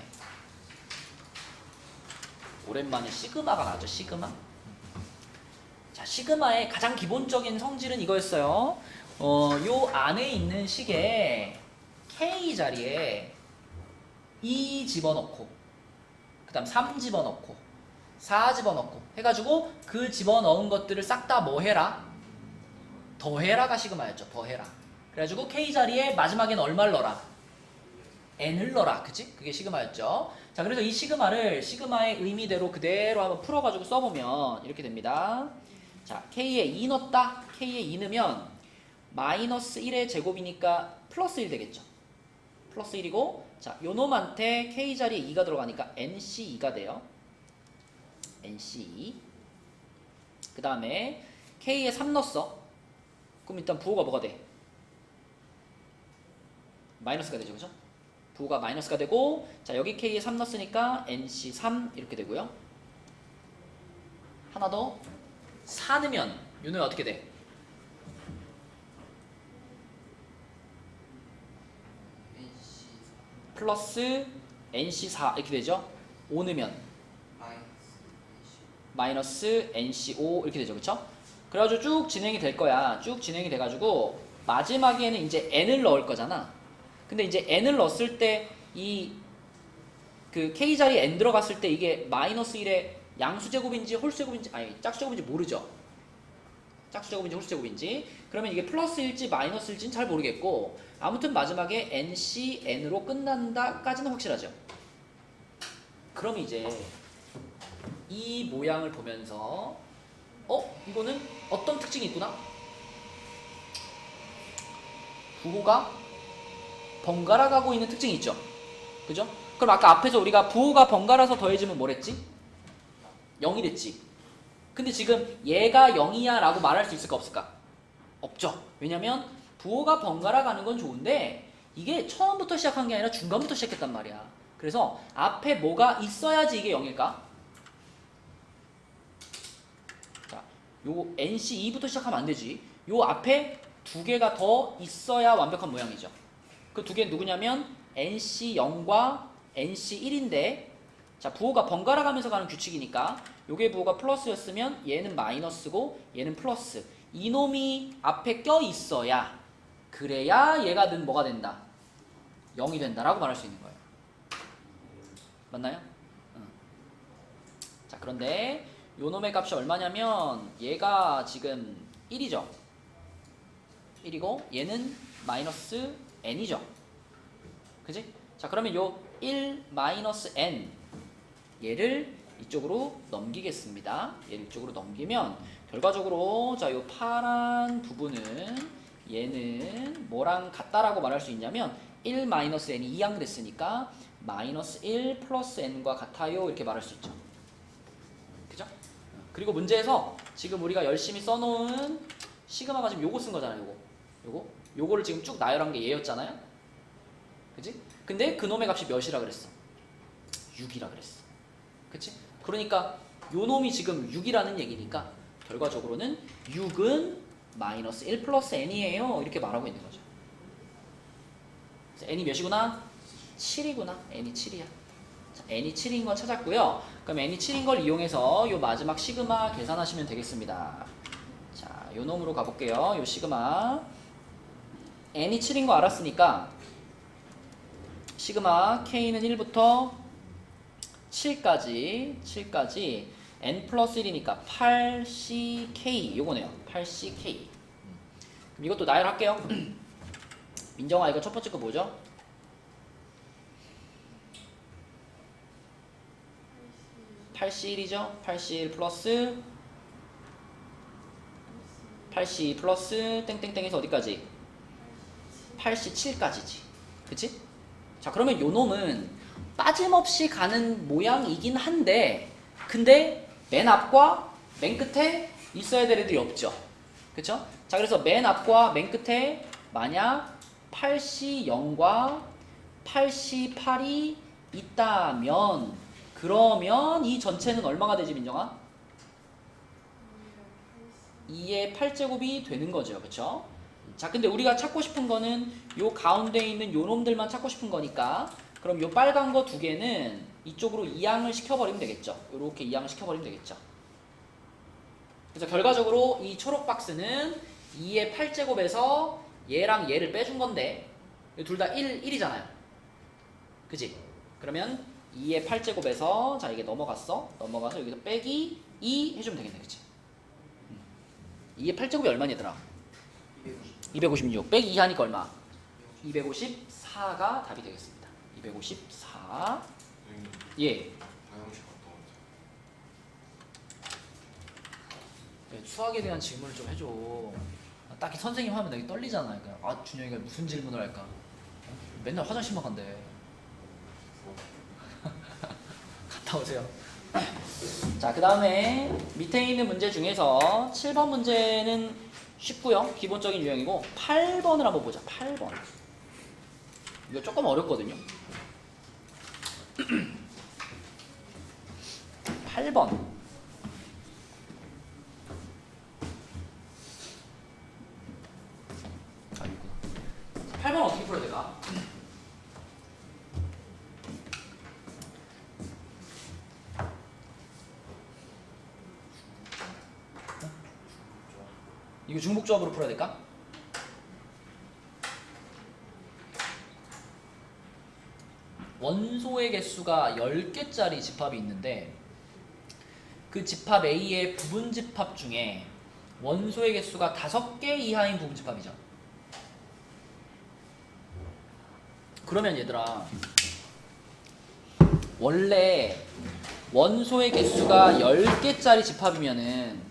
Speaker 1: 오랜만에 시그마가 나왔죠. 시그마. 자, 시그마의 가장 기본적인 성질은 이거였어요. 요 안에 있는 식에 K 자리에 2 집어넣고, 그 다음 3 집어넣고, 4 집어넣고 해가지고 그 집어넣은 것들을 싹 다 뭐 해라? 더해라가 시그마였죠. 더해라. 그래가지고 K 자리에 마지막엔 얼마를 넣어라? N을 넣어라. 그치? 그게 시그마였죠. 자, 그래서 이 시그마를 시그마의 의미대로 그대로 한번 풀어가지고 써보면 이렇게 됩니다. 자, K에 2 넣었다. K에 2 넣으면 마이너스 1의 제곱이니까 플러스 1 되겠죠. 플러스 1이고, 자, 요 놈한테 K 자리에 2가 들어가니까 NC2가 돼요. NC2. 그 다음에 K에 3 넣었어. 그럼 일단 부호가 뭐가 돼? 마이너스가 되죠. 그죠? 부호가 마이너스가 되고, 자, 여기 K에 3 넣었으니까 NC3 이렇게 되고요. 하나 더 4 넣으면 요 놈이 어떻게 돼? 플러스 NC4 이렇게 되죠. 5 넣으면 마이너스 NC5 이렇게 되죠. 그쵸? 그래가지고 쭉 진행이 될 거야. 쭉 진행이 돼가지고 마지막에는 이제 N을 넣을 거잖아. 근데 이제 N을 넣었을 때 이 그 K 자리에 N 들어갔을 때 이게 마이너스 1의 양수제곱인지 홀수제곱인지, 아니 짝수제곱인지 모르죠. 짝수제곱인지 홀수제곱인지. 그러면 이게 플러스일지 마이너스일지는 잘 모르겠고, 아무튼 마지막에 NC, N으로 끝난다까지는 확실하죠. 그럼 이제 이 모양을 보면서 이거는 어떤 특징이 있구나? 부호가 번갈아 가고 있는 특징이 있죠. 그죠? 그럼 아까 앞에서 우리가 부호가 번갈아서 더해지면 뭐랬지? 0이 됐지. 근데 지금 얘가 0이야 라고 말할 수 있을까 없을까? 없죠. 왜냐면 부호가 번갈아 가는 건 좋은데 이게 처음부터 시작한 게 아니라 중간부터 시작했단 말이야. 그래서 앞에 뭐가 있어야지 이게 0일까? 자, 요 NC2부터 시작하면 안 되지. 요 앞에 두 개가 더 있어야 완벽한 모양이죠. 그 두 개는 누구냐면 NC0과 NC1인데, 자, 부호가 번갈아 가면서 가는 규칙이니까 요게 부호가 플러스였으면 얘는 마이너스고 얘는 플러스. 이놈이 앞에 껴 있어야 그래야 얘가 는 뭐가 된다? 0이 된다라고 말할 수 있는 거예요. 맞나요? 응. 자, 그런데 요 놈의 값이 얼마냐면 얘가 지금 1이죠. 1이고 얘는 마이너스 n이죠. 그지? 자, 그러면 요 1 마이너스 n 얘를 이쪽으로 넘기겠습니다. 얘를 이쪽으로 넘기면 결과적으로 자, 요 파란 부분은 얘는 뭐랑 같다라고 말할 수 있냐면 1 마이너스 n이 2양 됐으니까 마이너스 1 플러스 n과 같아요. 이렇게 말할 수 있죠. 그죠? 그리고 문제에서 지금 우리가 열심히 써놓은 시그마가 지금 요거 쓴 거잖아요. 요거를 지금 쭉 나열한 게 얘였잖아요. 그지? 근데 그놈의 값이 몇이라 그랬어? 6이라 그랬어. 그치? 그러니까 요 놈이 지금 6이라는 얘기니까 결과적으로는 6은 마이너스 1 플러스 n이에요. 이렇게 말하고 있는 거죠. n이 몇이구나? 7이구나. n이 7이야. 자, n이 7인 건 찾았고요. 그럼 n이 7인 걸 이용해서 요 마지막 시그마 계산하시면 되겠습니다. 자, 요 놈으로 가볼게요. 요 시그마 n이 7인 거 알았으니까 시그마 k는 1부터 7까지 n 플러스 1이니까 8ck 요거네요. 8ck. 그럼 이것도 나열할게요. 민정아, 이거 첫 번째 거 뭐죠? 8c1이죠? 8c1 플러스 8c 플러스 땡땡땡에서 어디까지? 87까지지. 그치? 자, 그러면 요 놈은 빠짐없이 가는 모양이긴 한데 근데 맨 앞과 맨 끝에 있어야 될 애들이 없죠. 그쵸? 자, 그래서 맨 앞과 맨 끝에 만약 8C0과 8C8이 있다면 그러면 이 전체는 얼마가 되지, 민정아? 2의 8제곱이 되는 거죠. 그쵸? 자, 근데 우리가 찾고 싶은 거는 요 가운데 있는 요 놈들만 찾고 싶은 거니까 그럼 요 빨간 거 두 개는 이쪽으로 이항을 시켜버리면 되겠죠. 요렇게 이항을 시켜버리면 되겠죠. 그래서 결과적으로 이 초록 박스는 2의 8제곱에서 얘랑 얘를 빼준 건데 둘 다 1이잖아요. 그지? 그러면 2의 8제곱에서 자, 이게 넘어가서 여기서 빼기 2 해주면 되겠네. 그치? 2의 8제곱이 얼마니 얘들아? 256 빼기 2 하니까 얼마? 254가 답이 되겠습니다. 254. 예. 네, 수학에 대한 질문을 좀 해줘. 딱히 선생님 하면 되게 떨리잖아. 그러니까 아, 준영이가 무슨 질문을 할까? 맨날 화장실만 간대. 갔다 오세요. 자, 그 다음에 밑에 있는 문제 중에서 7번 문제는 쉽고요. 기본적인 유형이고 8번을 한번 보자. 8번. 이거 조금 어렵거든요. 8번. 8번 어떻게 풀어야 될까? 이거 중복조합으로 풀어야 될까? 원소의 개수가 10개짜리 집합이 있는데 그 집합 A의 부분집합 중에 원소의 개수가 5개 이하인 부분집합이죠. 그러면 얘들아, 원래 원소의 개수가 10개짜리 집합이면은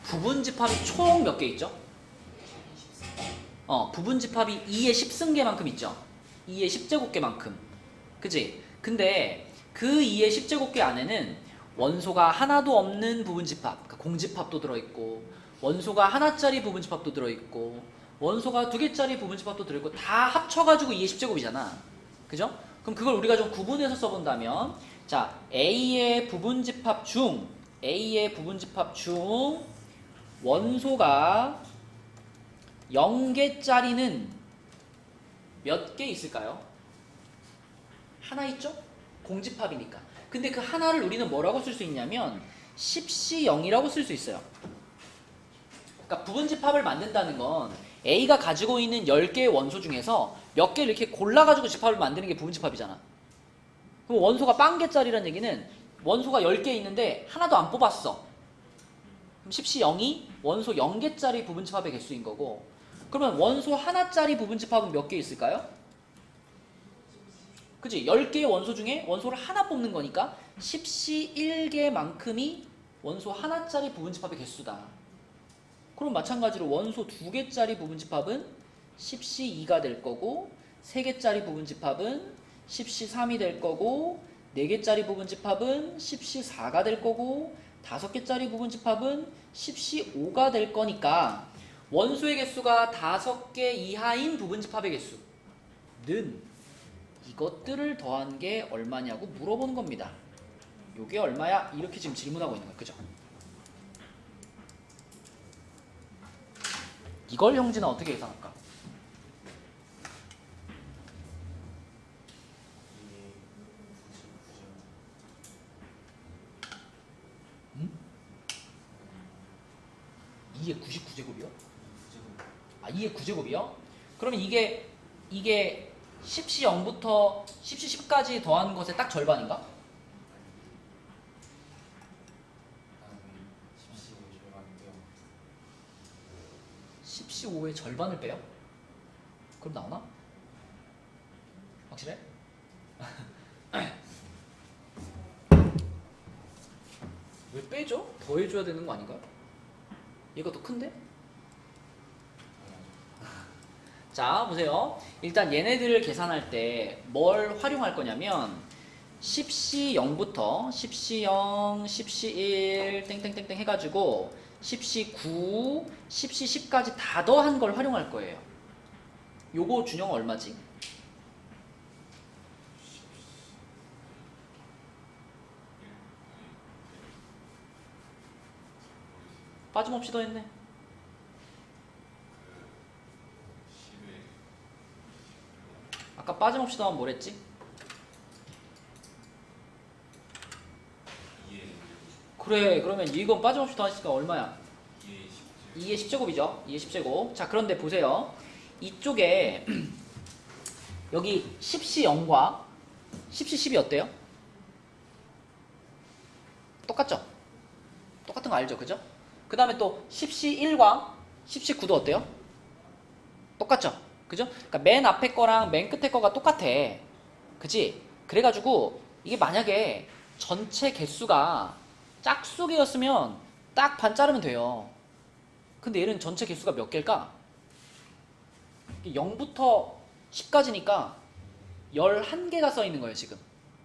Speaker 1: 부분집합이 총 몇 개 있죠? 부분집합이 2의 10승계만큼 있죠? 2의 10제곱계만큼. 그치? 근데 그 2의 10제곱계 안에는 원소가 하나도 없는 부분집합, 그러니까 공집합도 들어있고, 원소가 하나짜리 부분집합도 들어있고, 원소가 2개짜리 부분집합도 들어있고, 다 합쳐가지고 2의 10제곱이잖아. 그죠? 그럼 그걸 우리가 좀 구분해서 써본다면, 자, A의 부분집합 중 원소가 0개짜리는 몇 개 있을까요? 하나 있죠? 공집합이니까. 근데 그 하나를 우리는 뭐라고 쓸 수 있냐면 10C 0이라고 쓸 수 있어요. 그러니까 부분집합을 만든다는 건 A가 가지고 있는 10개의 원소 중에서 몇 개를 이렇게 골라가지고 집합을 만드는 게 부분집합이잖아. 그럼 원소가 0개짜리라는 얘기는 원소가 10개 있는데 하나도 안 뽑았어. 그럼 10C 0이 원소 0개짜리 부분집합의 개수인 거고, 그러면 원소 하나짜리 부분집합은 몇 개 있을까요? 그치? 10개의 원소 중에 원소를 하나 뽑는 거니까 10C 1개만큼이 원소 하나짜리 부분집합의 개수다. 그럼 마찬가지로 원소 2개짜리 부분집합은 10C 2가 될 거고, 3개짜리 부분집합은 10C 3이 될 거고, 4개짜리 부분집합은 10C 4가 될 거고, 5개짜리 부분집합은 10C 5가 될 거니까 원소의 개수가 5개 이하인 부분집합의 개수는 이것들을 더한 게 얼마냐고 물어보는 겁니다. 요게 얼마야? 이렇게 지금 질문하고 있는 거예요. 그죠? 이걸 형진아 어떻게 계산할까? 응? 2의 99제곱이요? 아, 2의 9제곱이요? 그러면 이게 10C 0부터 10C 10까지 더한 것의 딱 절반인가? 10C 5의 절반을 빼요? 그럼 나오나? 확실해? 왜 빼죠? 더 해줘야 되는 거 아닌가요? 얘가 더 큰데? 자, 보세요. 일단 얘네들을 계산할 때 뭘 활용할 거냐면 10C 0부터 10C 0, 10C 1 땡땡땡땡 해가지고 10C 9, 10C 10까지 다 더한 걸 활용할 거예요. 요거 준영 얼마지? 빠짐없이 더했네. 아까 빠짐없이 더하면 뭐랬지? 그래, 그러면 이건 빠짐없이 더하니까 얼마야? 2의 10제곱이죠. 2의 10제곱. 자, 그런데 보세요. 이쪽에 여기 10C 0과 10C 10이 어때요? 똑같죠? 똑같은 거 알죠? 그죠? 그 다음에 또 10C 1과 10C 9도 어때요? 똑같죠? 그죠? 그러니까 맨 앞에 거랑 맨 끝에 거가 똑같아. 그치? 그래가지고 이게 만약에 전체 개수가 짝수개였으면 딱 반 자르면 돼요. 근데 얘는 전체 개수가 몇 개일까? 0부터 10까지니까 11개가 써 있는 거예요, 지금.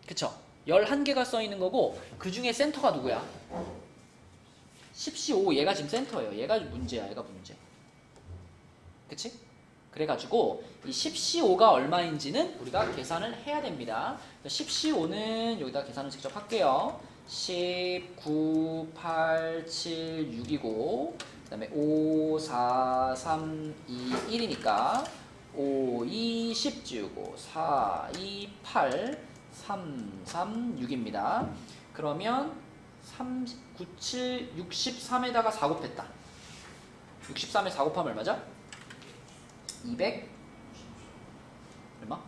Speaker 1: 그쵸? 11개가 써 있는 거고, 그 중에 센터가 누구야? 10C 5, 얘가 지금 센터예요. 얘가 문제야, 얘가 문제. 그치? 그래가지고 이 10C 5가 얼마인지는 우리가 계산을 해야 됩니다. 10C 5는 여기다 계산을 직접 할게요. 10, 9, 8, 7, 6이고, 그 다음에 5, 4, 3, 2, 1이니까 5, 2, 10 지우고 4, 2, 8, 3, 3, 6입니다. 그러면 3, 9, 7, 63에다가 4 곱했다. 63에 4 곱하면 얼마죠? 200 얼마?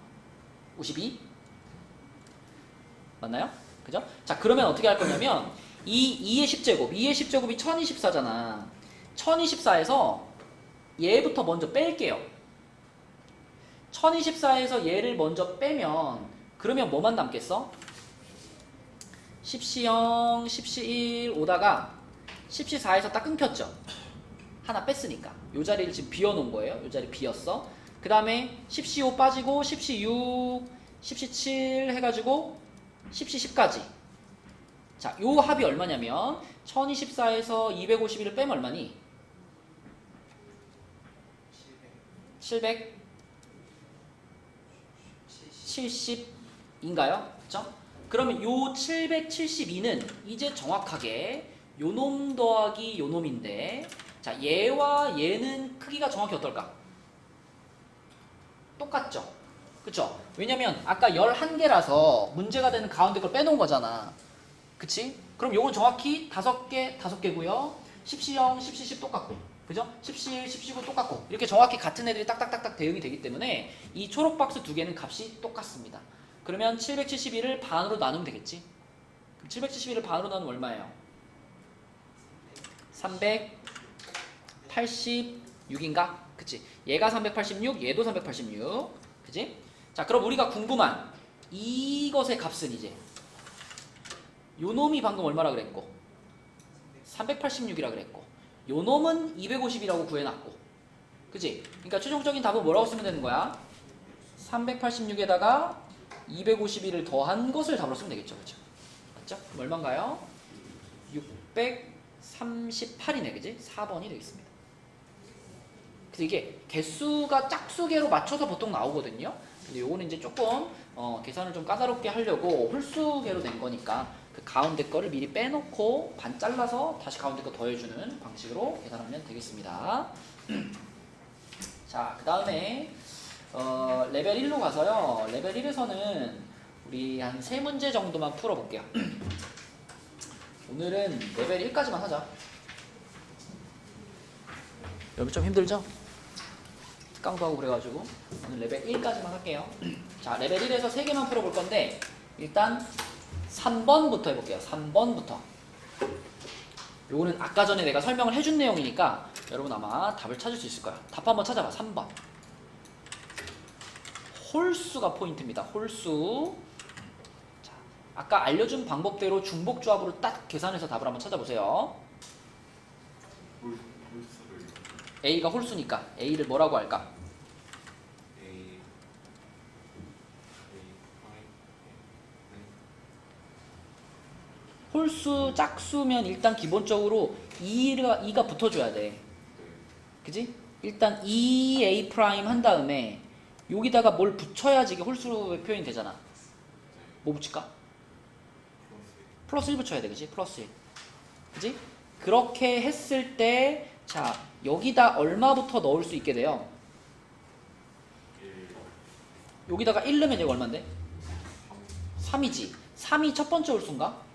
Speaker 1: 52? 맞나요? 그죠? 자, 그러면 어떻게 할 거냐면 이 2의 10제곱, 2의 10제곱이 1024잖아. 1024에서 얘부터 먼저 뺄게요. 1024에서 얘를 먼저 빼면 그러면 뭐만 남겠어? 10C 0, 10C 1 오다가 10C 4에서 딱 끊겼죠? 하나 뺐으니까 요 자리를 지금 비워놓은 거예요. 요 자리 비었어. 그 다음에 10C 5 빠지고 10C 6, 10C 7 해가지고 10C 10까지. 자, 요 합이 얼마냐면 1024에서 251을 빼면 얼마니? 770인가요? 그쵸? 그러면 요 772는 이제 정확하게 요놈 더하기 요놈인데, 자, 얘와 얘는 크기가 정확히 어떨까? 똑같죠? 그쵸? 왜냐면 아까 11개라서 문제가 되는 가운데 걸 빼놓은 거잖아. 그치? 그럼 요건 정확히 5개고요. 10C0, 10C10 똑같고. 그죠? 10C1, 10C9 똑같고. 이렇게 정확히 같은 애들이 딱딱딱딱 대응이 되기 때문에 이 초록 박스 두 개는 값이 똑같습니다. 그러면 771을 반으로 나누면 되겠지? 그럼 771을 반으로 나누면 얼마예요? 386인가? 그치? 얘가 386, 얘도 386. 그치? 자, 그럼 우리가 궁금한 이것의 값은 이제 요 놈이 방금 얼마라 그랬고 386이라 그랬고 요 놈은 250이라고 구해놨고 그치? 그러니까 최종적인 답은 뭐라고 쓰면 되는 거야? 386에다가 251을 더한 것을 답으로 쓰면 되겠죠. 그쵸? 맞죠? 그럼 얼마인가요? 638이네. 그치? 4번이 되겠습니다. 그래서 이게 개수가 짝수계로 맞춰서 보통 나오거든요. 근데 요거는 이제 조금 계산을 좀 까다롭게 하려고 홀수계로 낸 거니까 그 가운데 거를 미리 빼놓고 반 잘라서 다시 가운데 거 더해주는 방식으로 계산하면 되겠습니다. 자, 그 다음에 레벨 1로 가서요. 레벨 1에서는 우리 한 3문제 정도만 풀어볼게요. 오늘은 레벨 1까지만 하자. 여러분 좀 힘들죠? 특강도 하고 그래가지고 오늘 레벨 1까지만 할게요. 자, 레벨 1에서 3개만 풀어볼 건데 일단 3번부터 해볼게요. 3번부터. 요거는 아까 전에 내가 설명을 해준 내용이니까 여러분 아마 답을 찾을 수 있을 거야. 답 한번 찾아봐. 3번. 홀수가 포인트입니다. 홀수. 자, 아까 알려준 방법대로 중복조합으로 딱 계산해서 답을 한번 찾아보세요.
Speaker 2: 홀수를
Speaker 1: A가 홀수니까 A를 뭐라고 할까?
Speaker 2: A
Speaker 1: 홀수 짝수면 일단 기본적으로 2가 붙어줘야 돼. 그지? 일단 2A 프라임 한 다음에 여기다가 뭘 붙여야지 이게 홀수의 표현이 되잖아. 뭐 붙일까? 플러스 1 붙여야 돼. 그지? 플러스 1. 그지? 그렇게 했을 때 자, 여기다 얼마부터 넣을 수 있게 돼요? 여기다가 1 넣으면 얘가 얼만데? 3이지. 3이 첫 번째 홀수인가?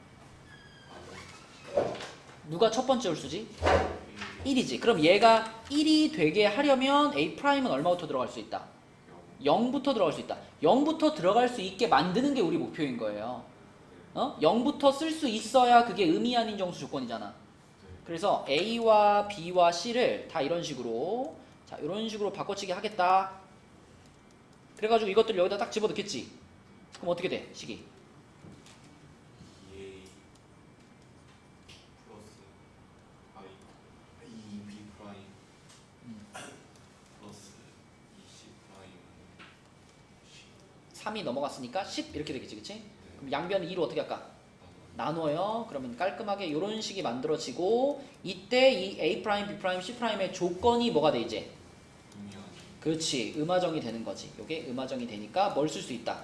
Speaker 1: 누가 첫 번째 홀수지? 1이지. 그럼 얘가 1이 되게 하려면 A'은 얼마부터 들어갈 수 있다? 0부터 들어갈 수 있다. 0부터 들어갈 수 있게 만드는 게 우리 목표인 거예요. 0부터 쓸 수 있어야 그게 의미 아닌 정수 조건이잖아. 그래서 A와 B와 C를 다 이런 식으로 자, 이런 식으로 바꿔치기 하겠다. 그래가지고 이것들 여기다 딱 집어넣겠지. 그럼 어떻게 돼? 식이
Speaker 2: 2A 플러스 I 2B 프라임 플러스 2C 프라임은
Speaker 1: 3이 넘어갔으니까 10 이렇게 되겠지. 그치? 그럼 양변을 2로 어떻게 할까? 나눠요. 그러면 깔끔하게 이런 식이 만들어지고 이때 이 A 프라임, B 프라임, C 프라임의 조건이 뭐가 돼 이제?
Speaker 2: 의미하는
Speaker 1: 그렇지. 음화정이 되는 거지. 요게 음화정이 되니까 뭘 쓸 수 있다?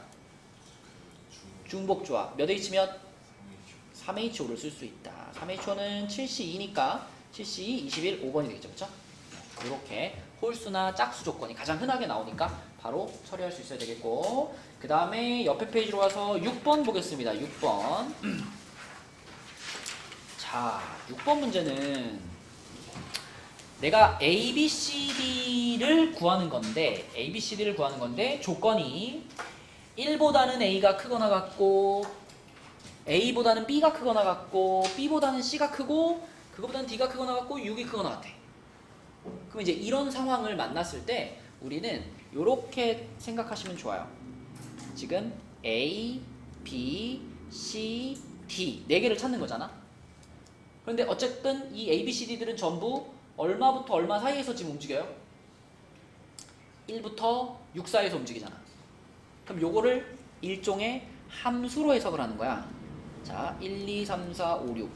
Speaker 1: 중복조합. 몇 H면? 3H5를 쓸 수 있다. 3H5는 7C2니까 7C2, 21, 5번이 되겠죠. 그쵸? 이렇게 홀수나 짝수 조건이 가장 흔하게 나오니까 바로 처리할 수 있어야 되겠고 그 다음에 옆에 페이지로 가서 6번 보겠습니다. 6번 자, 6번 문제는 내가 A, B, C, D를 구하는 건데 A, B, C, D를 구하는 건데 조건이 1보다는 A가 크거나 같고 A보다는 B가 크거나 같고 B보다는 C가 크고 그거보다는 D가 크거나 같고 6이 크거나 같아. 그럼 이제 이런 상황을 만났을 때 우리는 이렇게 생각하시면 좋아요. 지금 A, B, C, D 4개를 찾는 거잖아. 그런데 어쨌든 이 A, B, C, D들은 전부 얼마부터 얼마 사이에서 지금 움직여요? 1부터 6 사이에서 움직이잖아. 그럼 요거를 일종의 함수로 해석을 하는 거야. 자, 1, 2, 3, 4, 5, 6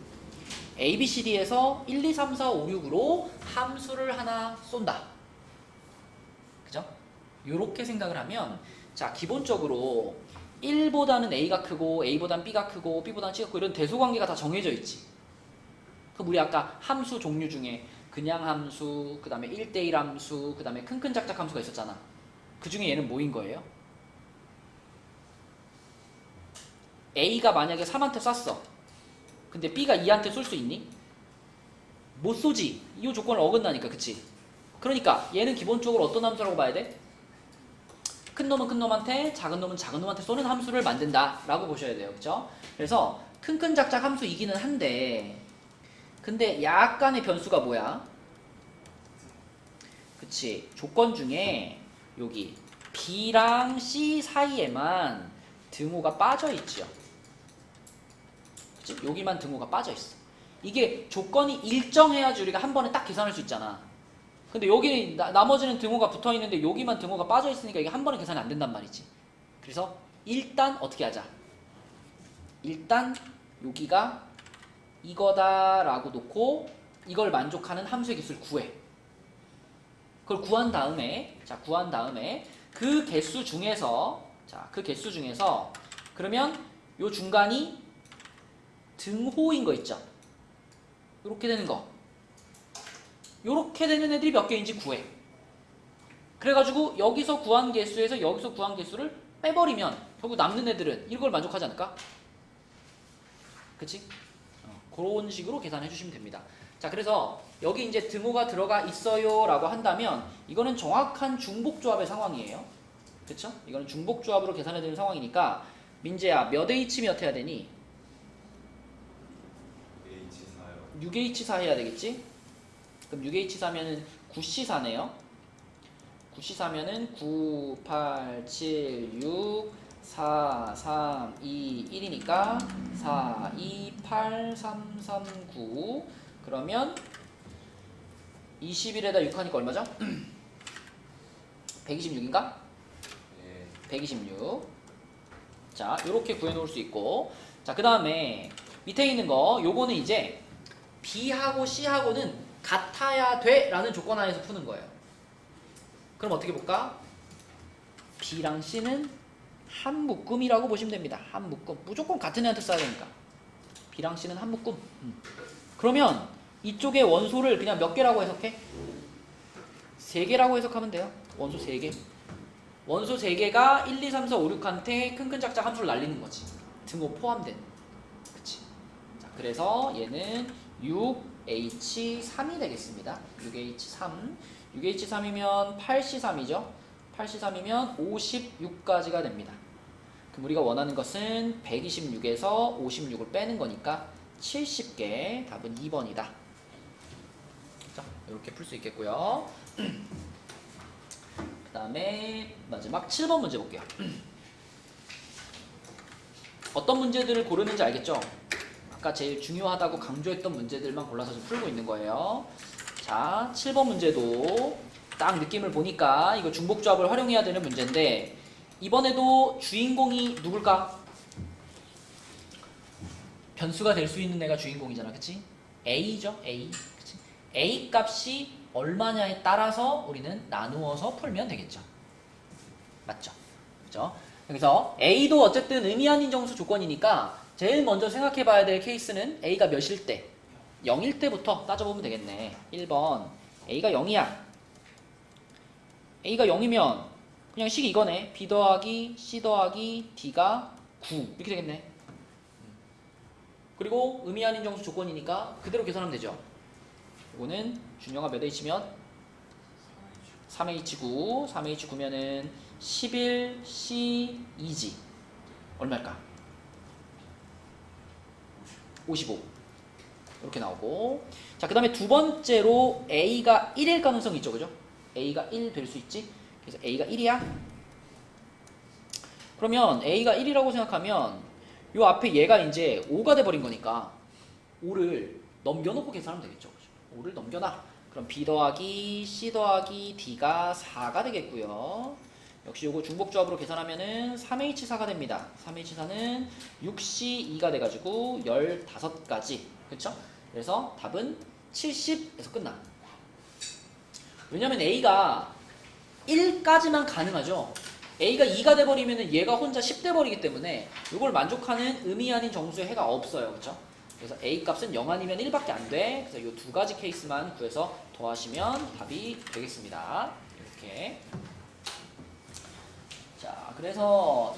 Speaker 1: A, B, C, D에서 1, 2, 3, 4, 5, 6으로 함수를 하나 쏜다. 그죠? 요렇게 생각을 하면 자, 기본적으로 1보다는 A가 크고 A보다는 B가 크고 B보다는 C가 크고 이런 대소관계가 다 정해져 있지. 그럼 우리 아까 함수 종류 중에 그냥 함수, 그 다음에 1대1 함수, 그 다음에 큰큰작작 함수가 있었잖아. 그 중에 얘는 뭐인 거예요? A가 만약에 3한테 쐈어. 근데 B가 2한테 쏠 수 있니? 못 쏘지. 이 조건을 어긋나니까. 그치? 그러니까 얘는 기본적으로 어떤 함수라고 봐야 돼? 큰 놈은 큰 놈한테, 작은 놈은 작은 놈한테 쏘는 함수를 만든다 라고 보셔야 돼요. 그쵸? 그래서 큰 작작 함수이기는 한데, 근데 약간의 변수가 뭐야? 그치? 조건 중에 여기 B랑 C 사이에만 등호가 빠져있죠. 그치? 여기만 등호가 빠져있어. 이게 조건이 일정해야지 우리가 한 번에 딱 계산할 수 있잖아. 근데 여기 나머지는 등호가 붙어있는데 여기만 등호가 빠져있으니까 이게 한 번에 계산이 안 된단 말이지. 그래서 일단 어떻게 하자? 일단 여기가 이거다라고 놓고 이걸 만족하는 함수의 개수를 구해. 그걸 구한 다음에 그 개수 중에서 그러면 요 중간이 등호인 거 있죠? 요렇게 되는 거. 요렇게 되는 애들이 몇 개인지 구해. 그래가지고 여기서 구한 개수에서 여기서 구한 개수를 빼버리면 결국 남는 애들은 이걸 만족하지 않을까? 그치? 그런 식으로 계산해 주시면 됩니다. 자, 그래서 여기 이제 등호가 들어가 있어요 라고 한다면 이거는 정확한 중복조합의 상황이에요. 그쵸? 이거는 중복조합으로 계산해야 되는 상황이니까 민재야 몇 H 몇 해야 되니?
Speaker 2: H4요.
Speaker 1: 6H4 해야 되겠지? 그럼 6H4면은 9C4네요. 9C4면은 9, 8, 7, 6, 4, 3, 2, 1이니까 4, 2, 8, 3, 3, 9 그러면 21에다 6 하니까 얼마죠? 126인가?
Speaker 2: 네.
Speaker 1: 126. 자, 요렇게 구해놓을 수 있고 자, 그 다음에 밑에 있는 거 요거는 이제 B하고 C하고는 같아야 돼 라는 조건 하에서 푸는 거예요. 그럼 어떻게 볼까? B랑 C는 한 묶음이라고 보시면 됩니다. 한 묶음. 무조건 같은 애한테 써야 되니까. B랑 C는 한 묶음. 그러면 이쪽에 원소를 그냥 몇 개라고 해석해? 3개라고 해석하면 돼요. 원소 3개. 원소 3개가 1, 2, 3, 4, 5, 6한테 큰 작작 함수를 날리는 거지. 등호 포함된. 그치? 자, 그래서 얘는 6H3이 되겠습니다. 6H3. 6H3이면 8C3이죠. 8C3이면 56까지가 됩니다. 그럼 우리가 원하는 것은 126에서 56을 빼는 거니까 70개. 답은 2번이다. 자, 이렇게 풀 수 있겠고요. 그 다음에 마지막 7번 문제 볼게요. 어떤 문제들을 고르는지 알겠죠? 아까 제일 중요하다고 강조했던 문제들만 골라서 좀 풀고 있는 거예요. 자, 7번 문제도 딱 느낌을 보니까 이거 중복조합을 활용해야 되는 문제인데 이번에도 주인공이 누굴까? 변수가 될 수 있는 애가 주인공이잖아. 그치? A죠. A. 그치? A 값이 얼마냐에 따라서 우리는 나누어서 풀면 되겠죠. 맞죠? 그죠? 그래서 A도 어쨌든 의미 아닌 정수 조건이니까 제일 먼저 생각해 봐야 될 케이스는 A가 몇일 때? 0일 때부터 따져보면 되겠네. 1번 A가 0이야. A가 0이면 그냥 식이 이거네. B 더하기 C 더하기 D가 9 이렇게 되겠네. 그리고 의미 아닌 정수 조건이니까 그대로 계산하면 되죠. 이거는 준영아 몇 H면? 3H9 3H9면은 11C2G 얼마일까? 55 이렇게 나오고 자, 그 다음에 두 번째로 A가 1일 가능성이 있죠. 그죠? A가 1 될 수 있지. 그래서 A가 1이야. 그러면 A가 1이라고 생각하면 요 앞에 얘가 이제 5가 돼버린 거니까 5를 넘겨놓고 계산하면 되겠죠. 5를 넘겨놔. 그럼 B 더하기 C 더하기 D가 4가 되겠고요. 역시 요거 중복조합으로 계산하면은 3H4가 됩니다. 3H4는 6C2가 돼가지고 15가지. 그쵸? 그래서 답은 70에서 끝나. 왜냐면 A가 1까지만 가능하죠. A가 2가 돼버리면은 얘가 혼자 10 돼버리기 때문에 이걸 만족하는 의미 아닌 정수의 해가 없어요. 그쵸? 그래서 A 값은 0 아니면 1밖에 안 돼. 그래서 이 두 가지 케이스만 구해서 더하시면 답이 되겠습니다. 이렇게. 자, 그래서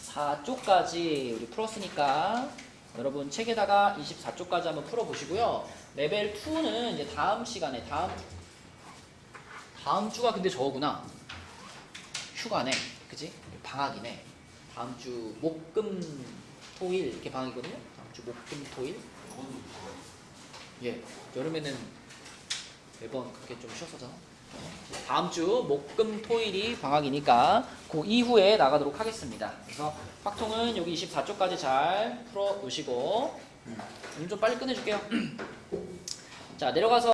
Speaker 1: 24쪽까지 우리 풀었으니까 여러분 책에다가 24쪽까지 한번 풀어보시고요. 레벨 2는 이제 다음 시간에 다음 주가 근데 저거구나. 휴가네, 그지? 방학이네. 다음 주 목금 토일 이렇게 방학이거든요. 다음 주 목금 토일. 예, 여름에는 매번 그렇게 좀 쉬었었잖아. 다음 주 목금 토일이 방학이니까 그 이후에 나가도록 하겠습니다. 그래서 확통은 여기 24쪽까지 잘 풀어 놓으시고 오늘 좀 빨리 끝내줄게요. 자, 내려가서